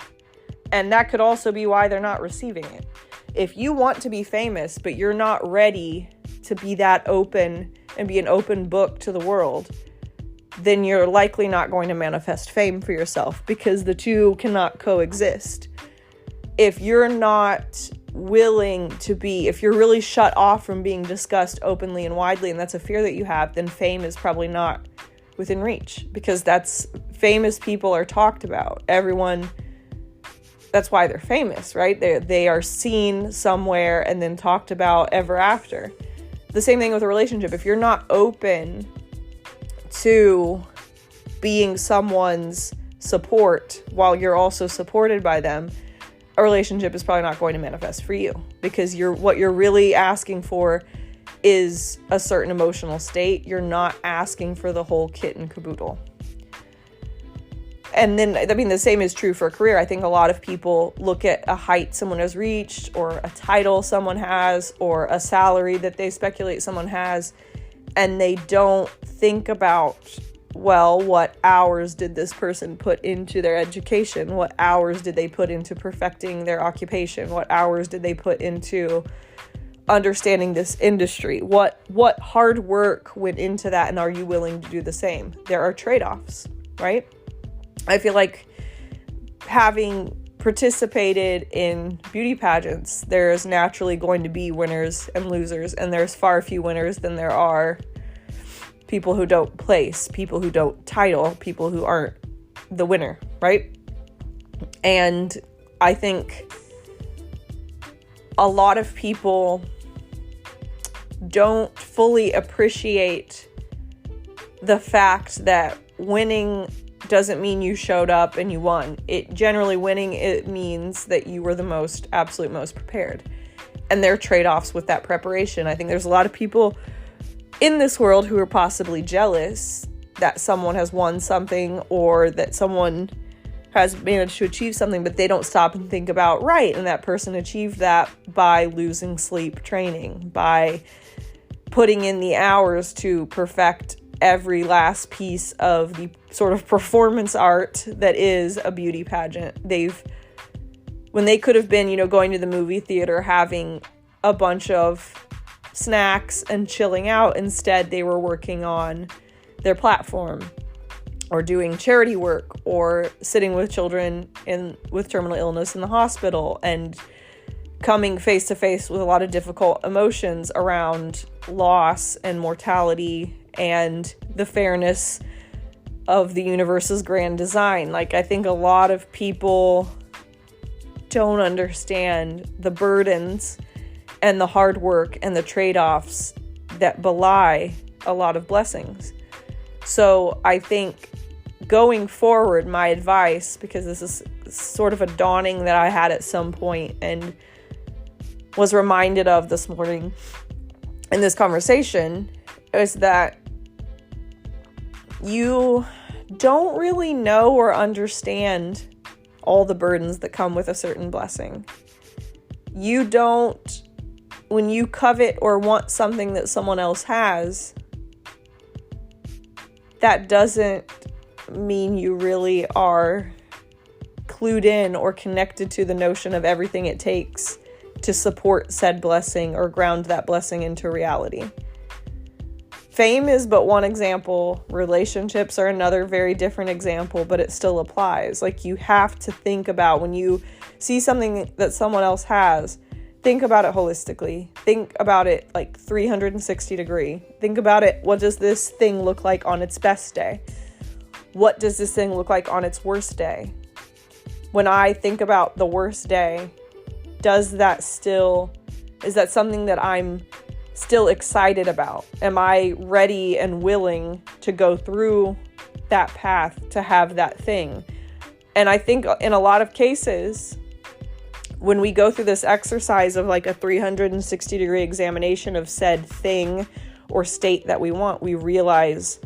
And that could also be why they're not receiving it. If you want to be famous, but you're not ready to be that open and be an open book to the world, then you're likely not going to manifest fame for yourself, because the two cannot coexist. If you're not willing to be, if you're really shut off from being discussed openly and widely, and that's a fear that you have, then fame is probably not within reach, because that's famous people are talked about. Everyone, that's why they're famous, right? They are seen somewhere and then talked about ever after. The same thing with a relationship. If you're not open to being someone's support while you're also supported by them, a relationship is probably not going to manifest for you, because what you're really asking for is a certain emotional state. You're not asking for the whole kit and caboodle. And then, I mean, the same is true for a career. I think a lot of people look at a height someone has reached, or a title someone has, or a salary that they speculate someone has, and they don't think about, well, what hours did this person put into their education? What hours did they put into perfecting their occupation? What hours did they put into understanding this industry? What hard work went into that, and are you willing to do the same? There are trade-offs, right? I feel like, having participated in beauty pageants, there's naturally going to be winners and losers, and there's far few winners than there are people who don't place, people who don't title, people who aren't the winner, right? And I think a lot of people don't fully appreciate the fact that winning doesn't mean you showed up and you won. It means that you were the absolute most prepared. And there are trade-offs with that preparation. I think there's a lot of people in this world who are possibly jealous that someone has won something, or that someone has managed to achieve something, but they don't stop and think about, right, and that person achieved that by losing sleep training, by putting in the hours to perfect every last piece of the sort of performance art that is a beauty pageant. When they could have been, going to the movie theater, having a bunch of snacks and chilling out, instead they were working on their platform, or doing charity work, or sitting with children with terminal illness in the hospital, and coming face to face with a lot of difficult emotions around loss and mortality and the fairness of the universe's grand design. Like, I think a lot of people don't understand the burdens and the hard work and the trade-offs that belie a lot of blessings. So I think going forward, my advice, because this is sort of a dawning that I had at some point and was reminded of this morning in this conversation, is that you don't really know or understand all the burdens that come with a certain blessing. You don't, when you covet or want something that someone else has, that doesn't mean you really are clued in or connected to the notion of everything it takes to support said blessing or ground that blessing into reality. Fame is but one example. Relationships are another very different example, but it still applies. Like, you have to think about, when you see something that someone else has, think about it holistically. Think about it like 360 degree. Think about it. What does this thing look like on its best day? What does this thing look like on its worst day? When I think about the worst day, is that something that I'm still excited about? Am I ready and willing to go through that path to have that thing? And I think in a lot of cases, when we go through this exercise of like a 360 degree examination of said thing or state that we want, we realize,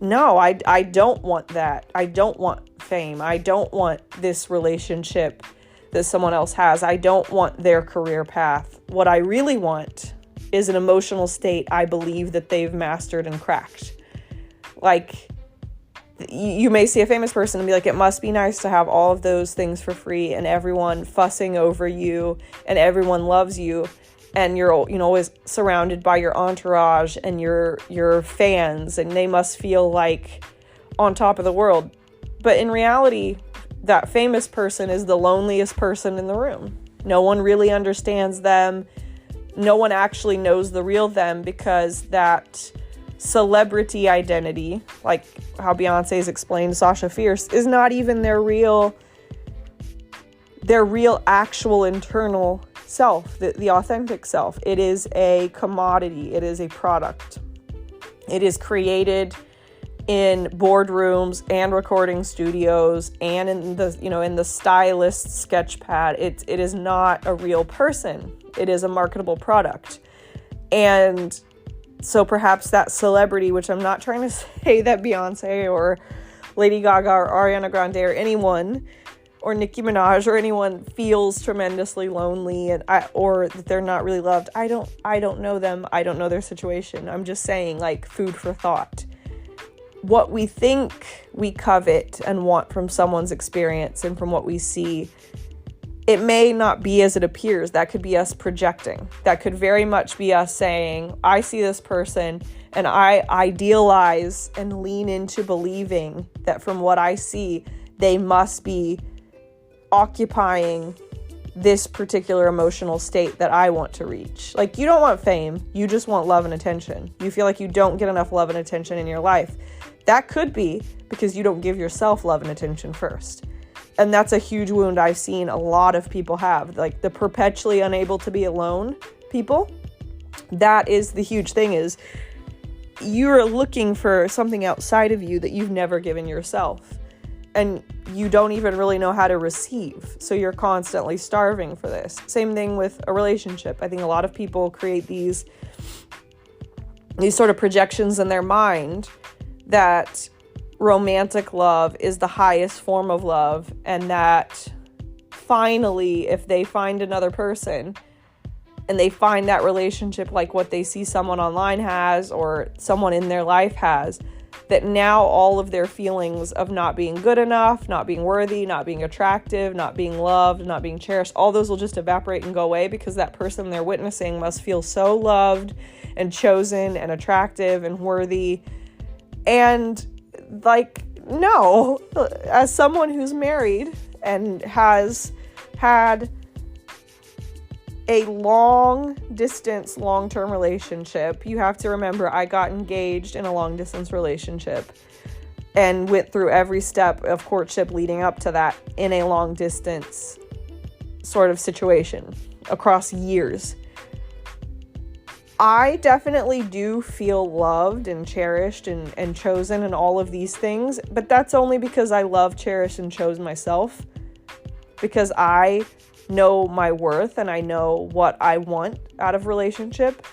no, I don't want that. I don't want fame. I don't want this relationship that someone else has. I don't want their career path. What I really want is an emotional state I believe that they've mastered and cracked. Like, you may see a famous person and be like, it must be nice to have all of those things for free and everyone fussing over you and everyone loves you and you're, always surrounded by your entourage and your fans, and they must feel like on top of the world. But in reality, that famous person is the loneliest person in the room. No one really understands them. No one actually knows the real them, because that celebrity identity, like how Beyonce's explained Sasha Fierce, is not even their real actual internal self, the authentic self. It is a commodity. It is a product. It is created in boardrooms and recording studios and in the stylist's sketch pad. It is not a real person. It is a marketable product. And so perhaps that celebrity, which I'm not trying to say that Beyonce or Lady Gaga or Ariana Grande or anyone, or Nicki Minaj or anyone, feels tremendously lonely or that they're not really loved. I don't know them. I don't know their situation. I'm just saying, like, food for thought. What we think we covet and want from someone's experience and from what we see, it may not be as it appears. That could be us projecting. That could very much be us saying, I see this person and I idealize and lean into believing that from what I see, they must be occupying this particular emotional state that I want to reach. Like, you don't want fame. You just want love and attention. You feel like you don't get enough love and attention in your life. That could be because you don't give yourself love and attention first. And that's a huge wound I've seen a lot of people have, like the perpetually unable to be alone people. That is the huge thing, is you're looking for something outside of you that you've never given yourself. And you don't even really know how to receive. So you're constantly starving for this. Same thing with a relationship. I think a lot of people create these sort of projections in their mind that romantic love is the highest form of love, and that finally, if they find another person and they find that relationship like what they see someone online has or someone in their life has, that now all of their feelings of not being good enough, not being worthy, not being attractive, not being loved, not being cherished, all those will just evaporate and go away, because that person they're witnessing must feel so loved and chosen and attractive and worthy. And like, no, as someone who's married and has had a long-term relationship, you have to remember I got engaged in a long-distance relationship and went through every step of courtship leading up to that in a long-distance sort of situation across years. I definitely do feel loved and cherished and chosen and all of these things, but that's only because I love, cherished, and chose myself, because I know my worth and I know what I want out of relationship.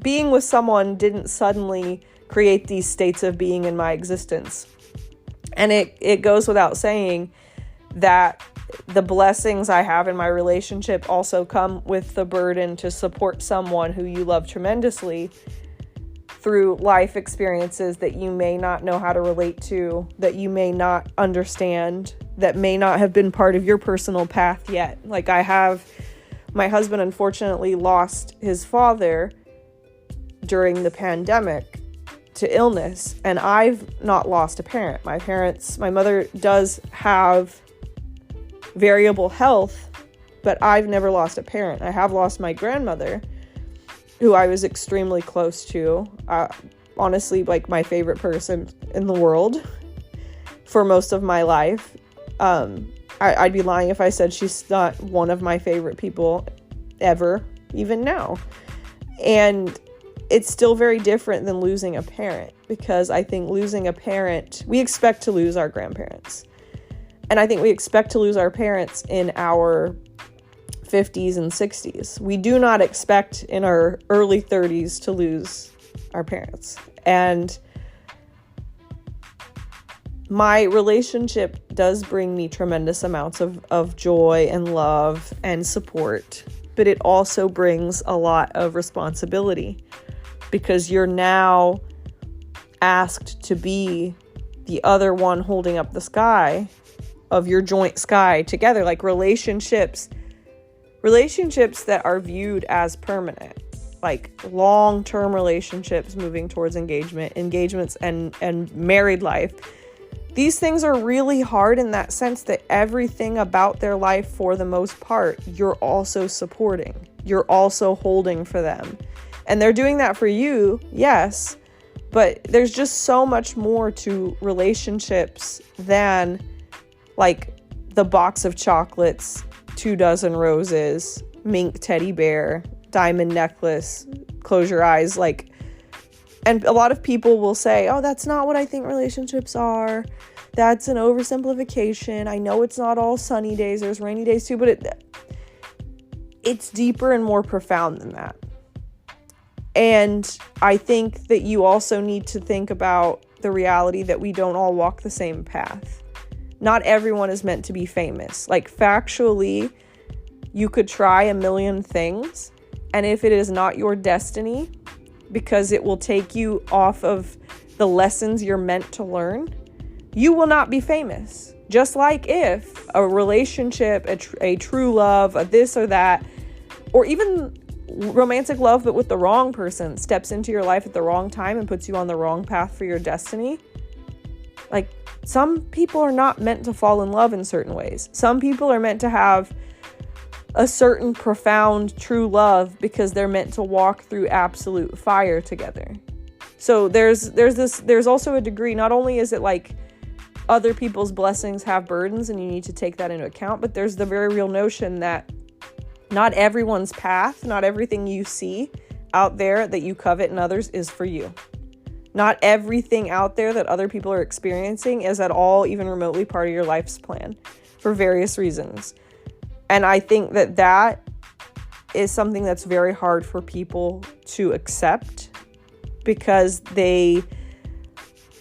Being with someone didn't suddenly create these states of being in my existence. And it goes without saying that the blessings I have in my relationship also come with the burden to support someone who you love tremendously through life experiences that you may not know how to relate to, that you may not understand, that may not have been part of your personal path yet. Like my husband unfortunately lost his father during the pandemic to illness, and I've not lost a parent. My mother does have variable health, but I've never lost a parent. I have lost my grandmother, who I was extremely close to. Honestly, like my favorite person in the world for most of my life. I'd be lying if I said she's not one of my favorite people ever, even now. And it's still very different than losing a parent, because I think losing a parent, we expect to lose our grandparents. And I think we expect to lose our parents in our 50s and 60s. We do not expect in our early 30s to lose our parents. And my relationship does bring me tremendous amounts of joy and love and support, but it also brings a lot of responsibility, because you're now asked to be the other one holding up the sky of your joint sky together. Like relationships that are viewed as permanent, like long-term relationships moving towards engagements and married life. These things are really hard in that sense that everything about their life, for the most part, you're also supporting. You're also holding for them. And they're doing that for you, yes, but there's just so much more to relationships than like the box of chocolates, 2 dozen roses, mink teddy bear, diamond necklace, close your eyes. And a lot of people will say, oh, that's not what I think relationships are. That's an oversimplification. I know it's not all sunny days. There's rainy days too, but it's deeper and more profound than that. And I think that you also need to think about the reality that we don't all walk the same path. Not everyone is meant to be famous. Like factually, you could try a million things, and if it is not your destiny, because it will take you off of the lessons you're meant to learn, you will not be famous. Just like if a relationship, a true love, a this or that, or even romantic love but with the wrong person steps into your life at the wrong time and puts you on the wrong path for your destiny. Like, some people are not meant to fall in love in certain ways. Some people are meant to have a certain profound true love because they're meant to walk through absolute fire together. So there's also a degree, not only is it like other people's blessings have burdens and you need to take that into account, but there's the very real notion that not everyone's path, not everything you see out there that you covet in others is for you. Not everything out there that other people are experiencing is at all even remotely part of your life's plan for various reasons. And I think that is something that's very hard for people to accept, because they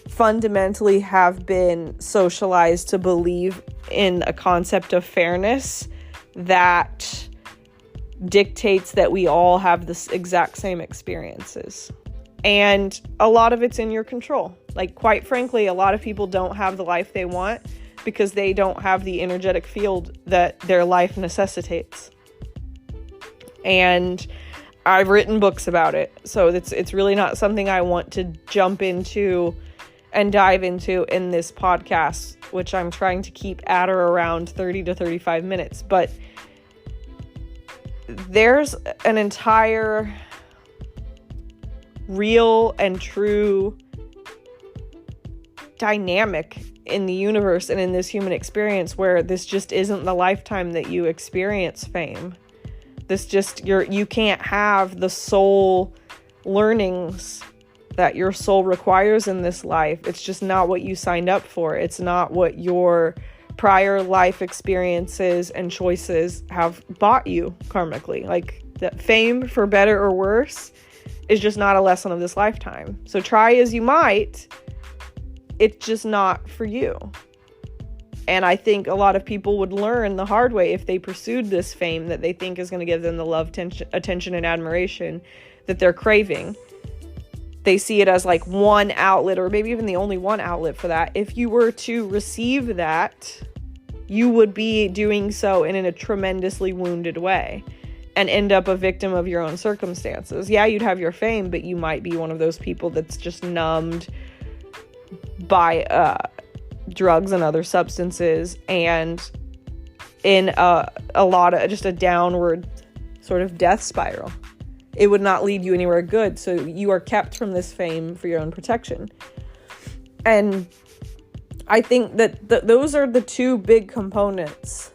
fundamentally have been socialized to believe in a concept of fairness that dictates that we all have the exact same experiences. And a lot of it's in your control. Like, quite frankly, a lot of people don't have the life they want because they don't have the energetic field that their life necessitates. And I've written books about it. So it's really not something I want to jump into and dive into in this podcast, which I'm trying to keep at or around 30 to 35 minutes. But there's an entire real and true dynamic in the universe and in this human experience where this just isn't the lifetime that you experience fame. You can't have the soul learnings that your soul requires in this life. It's just not what you signed up for. It's not what your prior life experiences and choices have bought you karmically. Like, that fame, for better or worse, is just not a lesson of this lifetime. So try as you might, it's just not for you. And I think a lot of people would learn the hard way if they pursued this fame that they think is going to give them the love, attention, and admiration that they're craving. They see it as like one outlet, or maybe even the only one outlet for that. If you were to receive that, you would be doing so in a tremendously wounded way and end up a victim of your own circumstances. Yeah, you'd have your fame, but you might be one of those people that's just numbed by drugs and other substances, and in a lot of just a downward sort of death spiral. It would not lead you anywhere good. So you are kept from this fame for your own protection. And I think that those are the two big components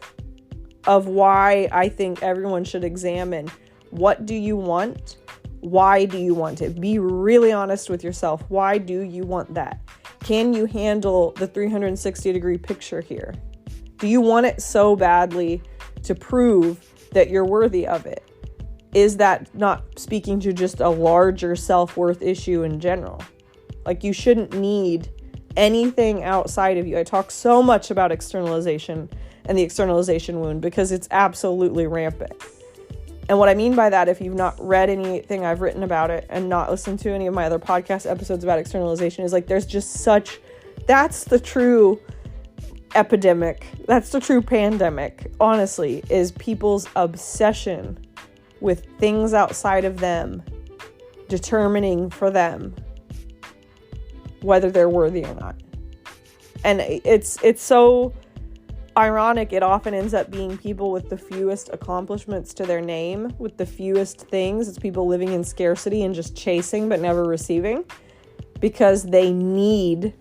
of why I think everyone should examine, what do you want? Why do you want it? Be really honest with yourself. Why do you want that? Can you handle the 360-degree picture here? Do you want it so badly to prove that you're worthy of it? Is that not speaking to just a larger self-worth issue in general? Like, you shouldn't need anything outside of you. I talk so much about externalization and the externalization wound because it's absolutely rampant. And what I mean by that, if you've not read anything I've written about it and not listened to any of my other podcast episodes about externalization, is like there's just that's the true epidemic. That's the true pandemic, honestly, is people's obsession with things outside of them determining for them whether they're worthy or not. And it's so ironic. It often ends up being people with the fewest accomplishments to their name, with the fewest things. It's people living in scarcity and just chasing but never receiving, because they need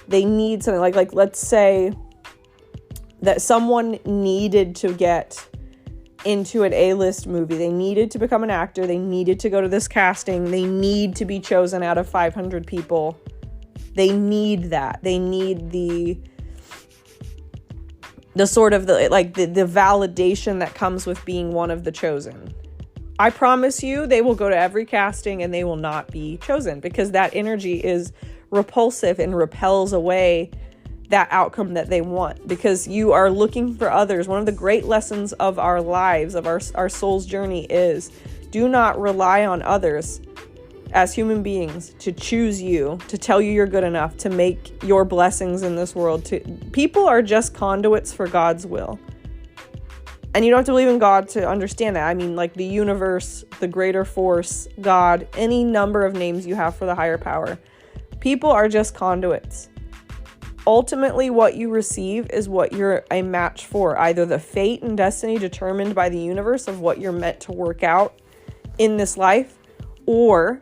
something. Like let's say that someone needed to get into an A-list movie. They needed to become an actor. They needed to go to this casting. They need to be chosen out of 500 people. They need that. They need the sort of the validation that comes with being one of the chosen. I promise you, they will go to every casting and they will not be chosen, because that energy is repulsive and repels away that outcome that they want, because you are looking for others. One of the great lessons of our lives, of our soul's journey, is do not rely on others as human beings to choose you, to tell you you're good enough, to make your blessings in this world. People are just conduits for God's will. And you don't have to believe in God to understand that. I mean, like the universe, the greater force, God, any number of names you have for the higher power. People are just conduits. Ultimately, what you receive is what you're a match for. Either the fate and destiny determined by the universe of what you're meant to work out in this life, or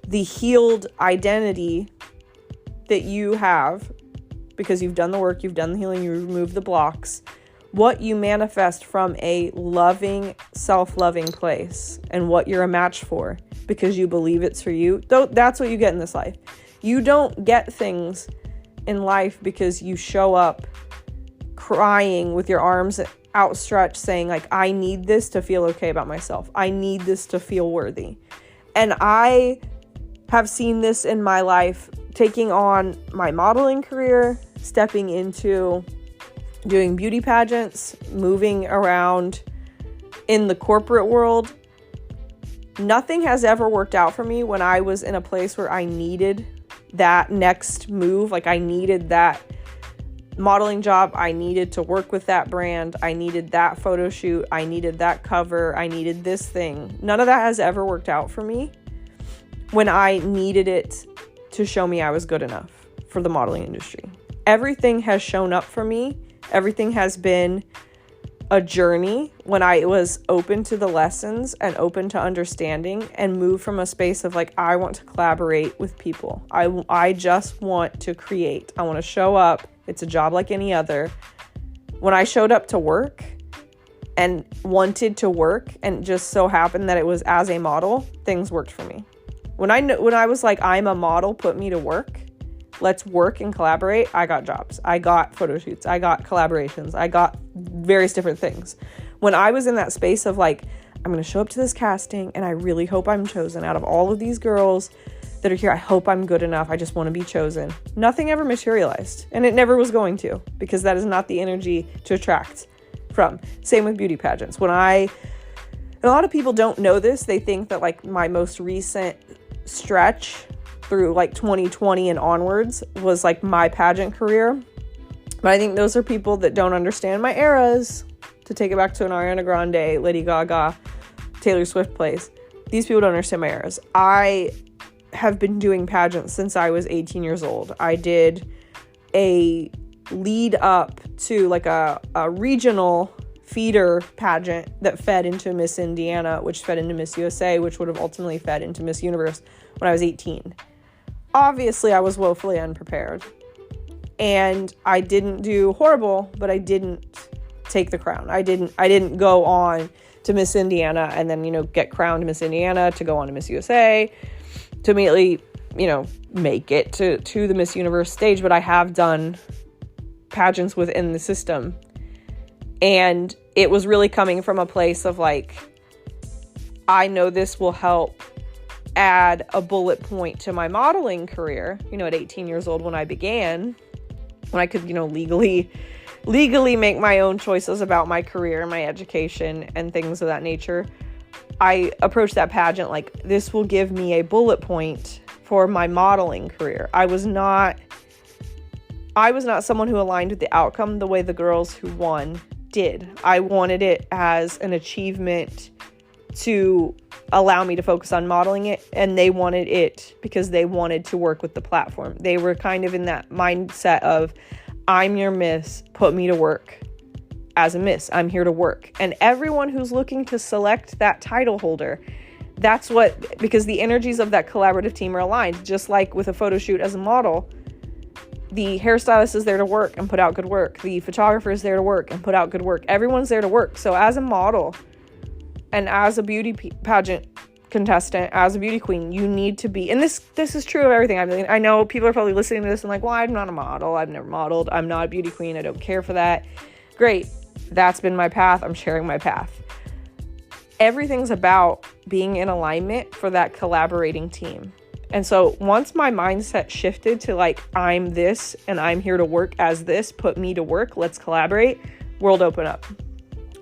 the healed identity that you have because you've done the work, you've done the healing, you removed the blocks. What you manifest from a loving, self-loving place, and what you're a match for because you believe it's for you. That's what you get in this life. You don't get things in life because you show up crying with your arms outstretched saying like, I need this to feel okay about myself. I need this to feel worthy. And I have seen this in my life, taking on my modeling career, stepping into doing beauty pageants, moving around in the corporate world. Nothing has ever worked out for me when I was in a place where I needed that next move. Like I needed that modeling job. I needed to work with that brand. I needed that photo shoot. I needed that cover. I needed this thing. None of that has ever worked out for me when I needed it to show me I was good enough for the modeling industry. Everything has shown up for me. Everything has been a journey when I was open to the lessons and open to understanding and moved from a space of like, I want to collaborate with people. I just want to create. I want to show up. It's a job like any other. When I showed up to work and wanted to work, and just so happened that it was as a model, things worked for me. When I was like, I'm a model, put me to work, let's work and collaborate, I got jobs. I got photo shoots. I got collaborations. I got various different things. When I was in that space of like, I'm going to show up to this casting and I really hope I'm chosen out of all of these girls that are here. I hope I'm good enough. I just want to be chosen. Nothing ever materialized, and it never was going to, because that is not the energy to attract from. Same with beauty pageants. And a lot of people don't know this. They think that like my most recent stretch through like 2020 and onwards was like my pageant career. But I think those are people that don't understand my eras. To take it back to an Ariana Grande, Lady Gaga, Taylor Swift place. These people don't understand my eras. I have been doing pageants since I was 18 years old. I did a lead up to like a regional feeder pageant that fed into Miss Indiana, which fed into Miss USA, which would have ultimately fed into Miss Universe when I was 18. Obviously, I was woefully unprepared. And I didn't do horrible, but I didn't take the crown. I didn't go on to Miss Indiana and then, get crowned Miss Indiana to go on to Miss USA to immediately, make it to the Miss Universe stage. But I have done pageants within the system. And it was really coming from a place of like, I know this will help add a bullet point to my modeling career, at 18 years old when I began, when I could, legally make my own choices about my career and my education and things of that nature. I approached that pageant like, this will give me a bullet point for my modeling career. I was not someone who aligned with the outcome the way the girls who won did. I wanted it as an achievement to allow me to focus on modeling it, and they wanted it because they wanted to work with the platform. They were kind of in that mindset of, I'm your miss, put me to work as a miss. I'm here to work. And everyone who's looking to select that title holder, because the energies of that collaborative team are aligned. Just like with a photo shoot as a model, the hairstylist is there to work and put out good work. The photographer is there to work and put out good work. Everyone's there to work. So as a model and as a beauty pageant contestant, as a beauty queen, you need to be, and this is true of everything. I mean, I know people are probably listening to this and like, well, I'm not a model. I've never modeled. I'm not a beauty queen. I don't care for that. Great. That's been my path. I'm sharing my path. Everything's about being in alignment for that collaborating team. And so once my mindset shifted to like, I'm this and I'm here to work as this, put me to work, let's collaborate, world open up.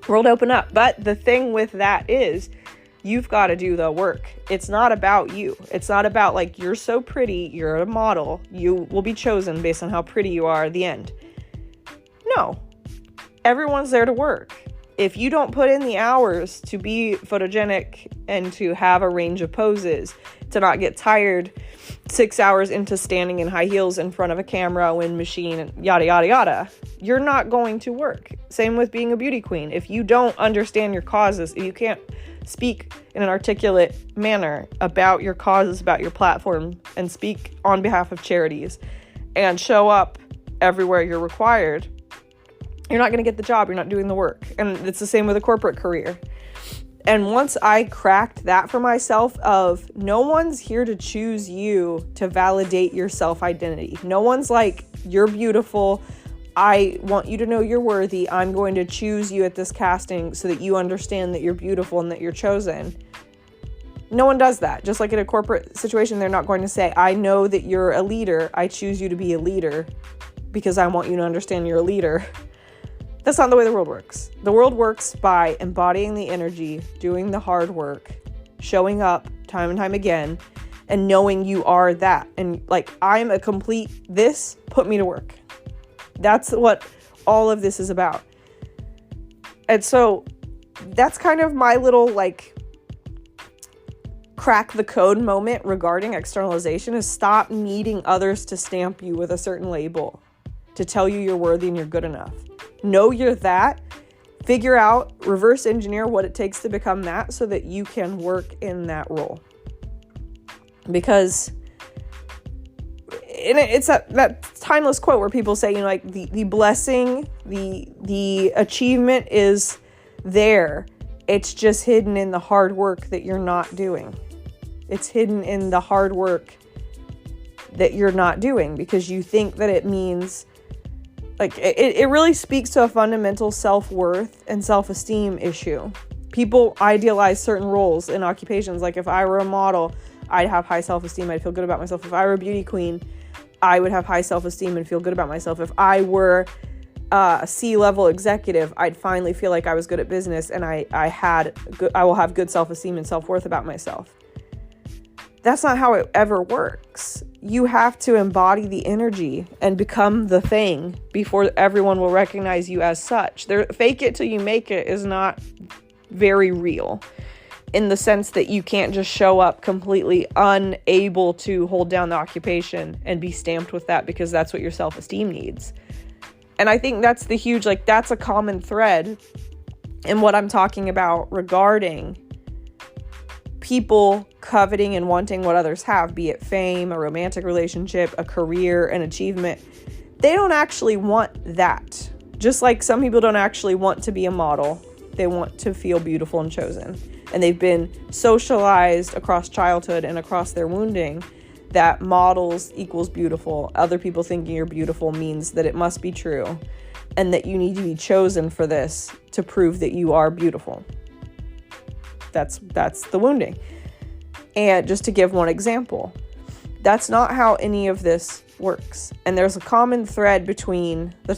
But the thing with that is, you've got to do the work. It's not about you. It's not about like, you're so pretty, you're a model, you will be chosen based on how pretty you are at the end. No, everyone's there to work. If you don't put in the hours to be photogenic and to have a range of poses, to not get tired 6 hours into standing in high heels in front of a camera, wind machine, and yada, yada, yada, you're not going to work. Same with being a beauty queen. If you don't understand your causes, if you can't speak in an articulate manner about your causes, about your platform, and speak on behalf of charities and show up everywhere you're required, you're not going to get the job. You're not doing the work. And it's the same with a corporate career. And once I cracked that for myself of, no one's here to choose you to validate your self-identity. No one's like, you're beautiful. I want you to know you're worthy. I'm going to choose you at this casting so that you understand that you're beautiful and that you're chosen. No one does that. Just like in a corporate situation, they're not going to say, I know that you're a leader. I choose you to be a leader because I want you to understand you're a leader. That's not the way the world works. The world works by embodying the energy, doing the hard work, showing up time and time again, and knowing you are that. And like, I'm a complete this, put me to work. That's what all of this is about. And so that's kind of my little like crack the code moment regarding externalization, is stop needing others to stamp you with a certain label, to tell you you're worthy and you're good enough. Know you're that. Figure out, reverse engineer what it takes to become that so that you can work in that role. Because it's that timeless quote where people say, like the blessing, the achievement is there. It's just hidden in the hard work that you're not doing. It's hidden in the hard work that you're not doing because you think that it means, like, it really speaks to a fundamental self-worth and self-esteem issue. People idealize certain roles in occupations. Like if I were a model, I'd have high self-esteem. I'd feel good about myself. If I were a beauty queen, I would have high self-esteem and feel good about myself. If I were a C-level executive, I'd finally feel like I was good at business and I will have good self-esteem and self-worth about myself. That's not how it ever works. You have to embody the energy and become the thing before everyone will recognize you as such. Fake it till you make it is not very real, in the sense that you can't just show up completely unable to hold down the occupation and be stamped with that because that's what your self-esteem needs. And I think that's the huge, like, that's a common thread in what I'm talking about regarding people coveting and wanting what others have, be it fame, a romantic relationship, a career, an achievement. They don't actually want that. Just like some people don't actually want to be a model. They want to feel beautiful and chosen. And they've been socialized across childhood and across their wounding that models equals beautiful. Other people thinking you're beautiful means that it must be true and that you need to be chosen for this to prove that you are beautiful. That's the wounding. And just to give one example, that's not how any of this works. And there's a common thread between the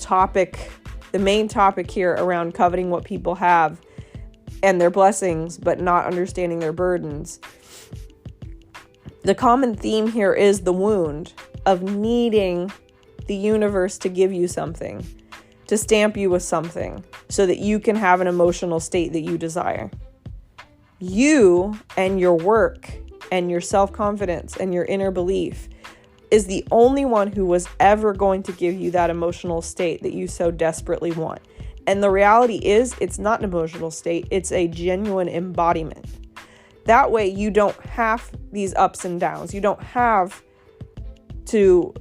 main topic here around coveting what people have and their blessings, but not understanding their burdens. The common theme here is the wound of needing the universe to give you something, to stamp you with something, so that you can have an emotional state that you desire. You and your work and your self-confidence and your inner belief is the only one who was ever going to give you that emotional state that you so desperately want. And the reality is, it's not an emotional state, it's a genuine embodiment. That way you don't have these ups and downs. You don't have to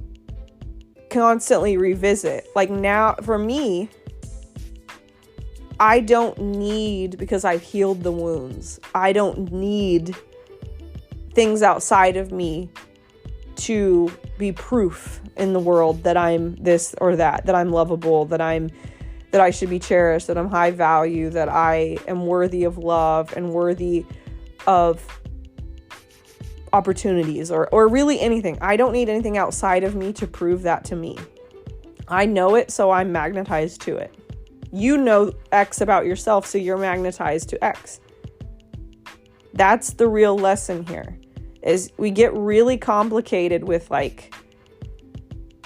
constantly revisit. Like now, for me, I don't need, because I've healed the wounds, I don't need things outside of me to be proof in the world that I'm this or that I'm lovable, that I should be cherished, that I'm high value, that I am worthy of love and worthy of opportunities or really anything. I don't need anything outside of me to prove that to me. I know it, so I'm magnetized to it. You know X about yourself, so you're magnetized to X. That's the real lesson here, is we get really complicated with like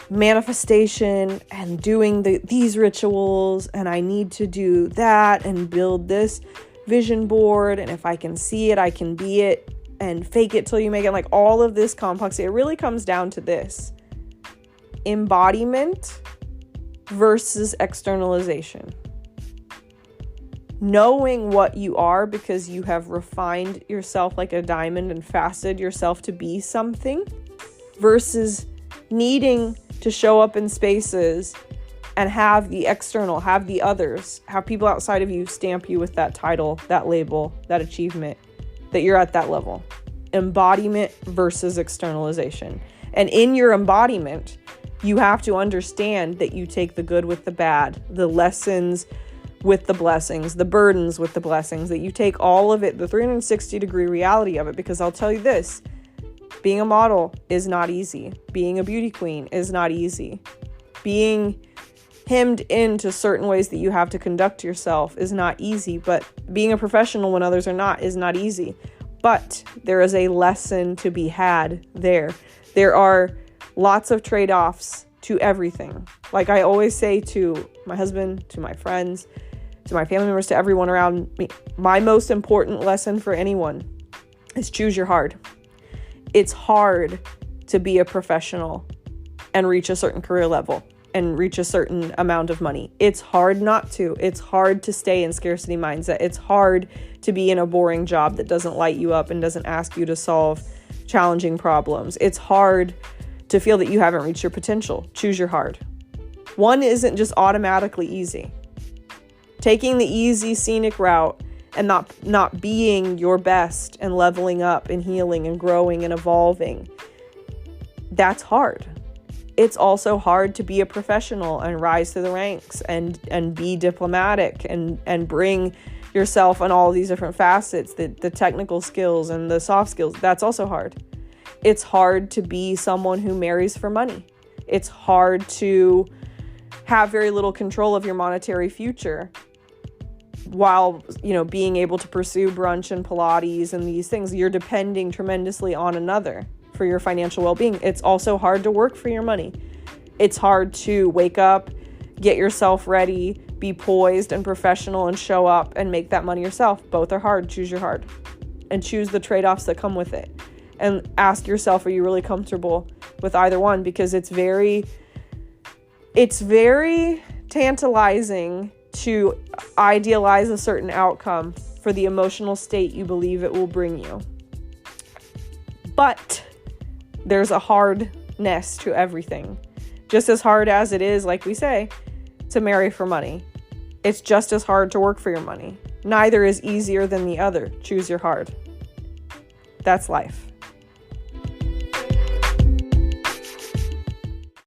manifestation and doing these rituals, and I need to do that and build this vision board, and if I can see it, I can be it, and fake it till you make it. Like all of this complexity, it really comes down to this: embodiment versus externalization. Knowing what you are because you have refined yourself like a diamond and faceted yourself to be something, versus needing to show up in spaces and have the external, have the others, have people outside of you stamp you with that title, that label, that achievement, that you're at that level. Embodiment versus externalization. And in your embodiment, you have to understand that you take the good with the bad, the lessons with the blessings, the burdens with the blessings, that you take all of it, the 360-degree reality of it. Because I'll tell you this, being a model is not easy. Being a beauty queen is not easy. Being hemmed into certain ways that you have to conduct yourself is not easy. But being a professional when others are not is not easy. But there is a lesson to be had there. There are lots of trade-offs to everything. Like I always say to my husband, to my friends, to my family members, to everyone around me, my most important lesson for anyone is choose your hard. It's hard to be a professional and reach a certain career level and reach a certain amount of money. It's hard not to. It's hard to stay in scarcity mindset. It's hard to be in a boring job that doesn't light you up and doesn't ask you to solve challenging problems. It's hard to feel that you haven't reached your potential. Choose your hard. One isn't just automatically easy. taking the easy scenic route and not being your best and leveling up and healing and growing and evolving. That's hard. It's also hard to be a professional and rise through the ranks and be diplomatic and bring yourself on all these different facets, the technical skills and the soft skills. That's also hard. It's hard to be someone who marries for money. It's hard to have very little control of your monetary future while, being able to pursue brunch and Pilates and these things. You're depending tremendously on another for your financial well-being. It's also hard to work for your money. It's hard to wake up, get yourself ready, be poised and professional and show up and make that money yourself. Both are hard. Choose your hard and choose the trade-offs that come with it. And ask yourself, are you really comfortable with either one? Because it's very tantalizing to idealize a certain outcome for the emotional state you believe it will bring you. But there's a hardness to everything. Just as hard as it is, like we say, to marry for money, it's just as hard to work for your money. Neither is easier than the other. Choose your hard. That's life.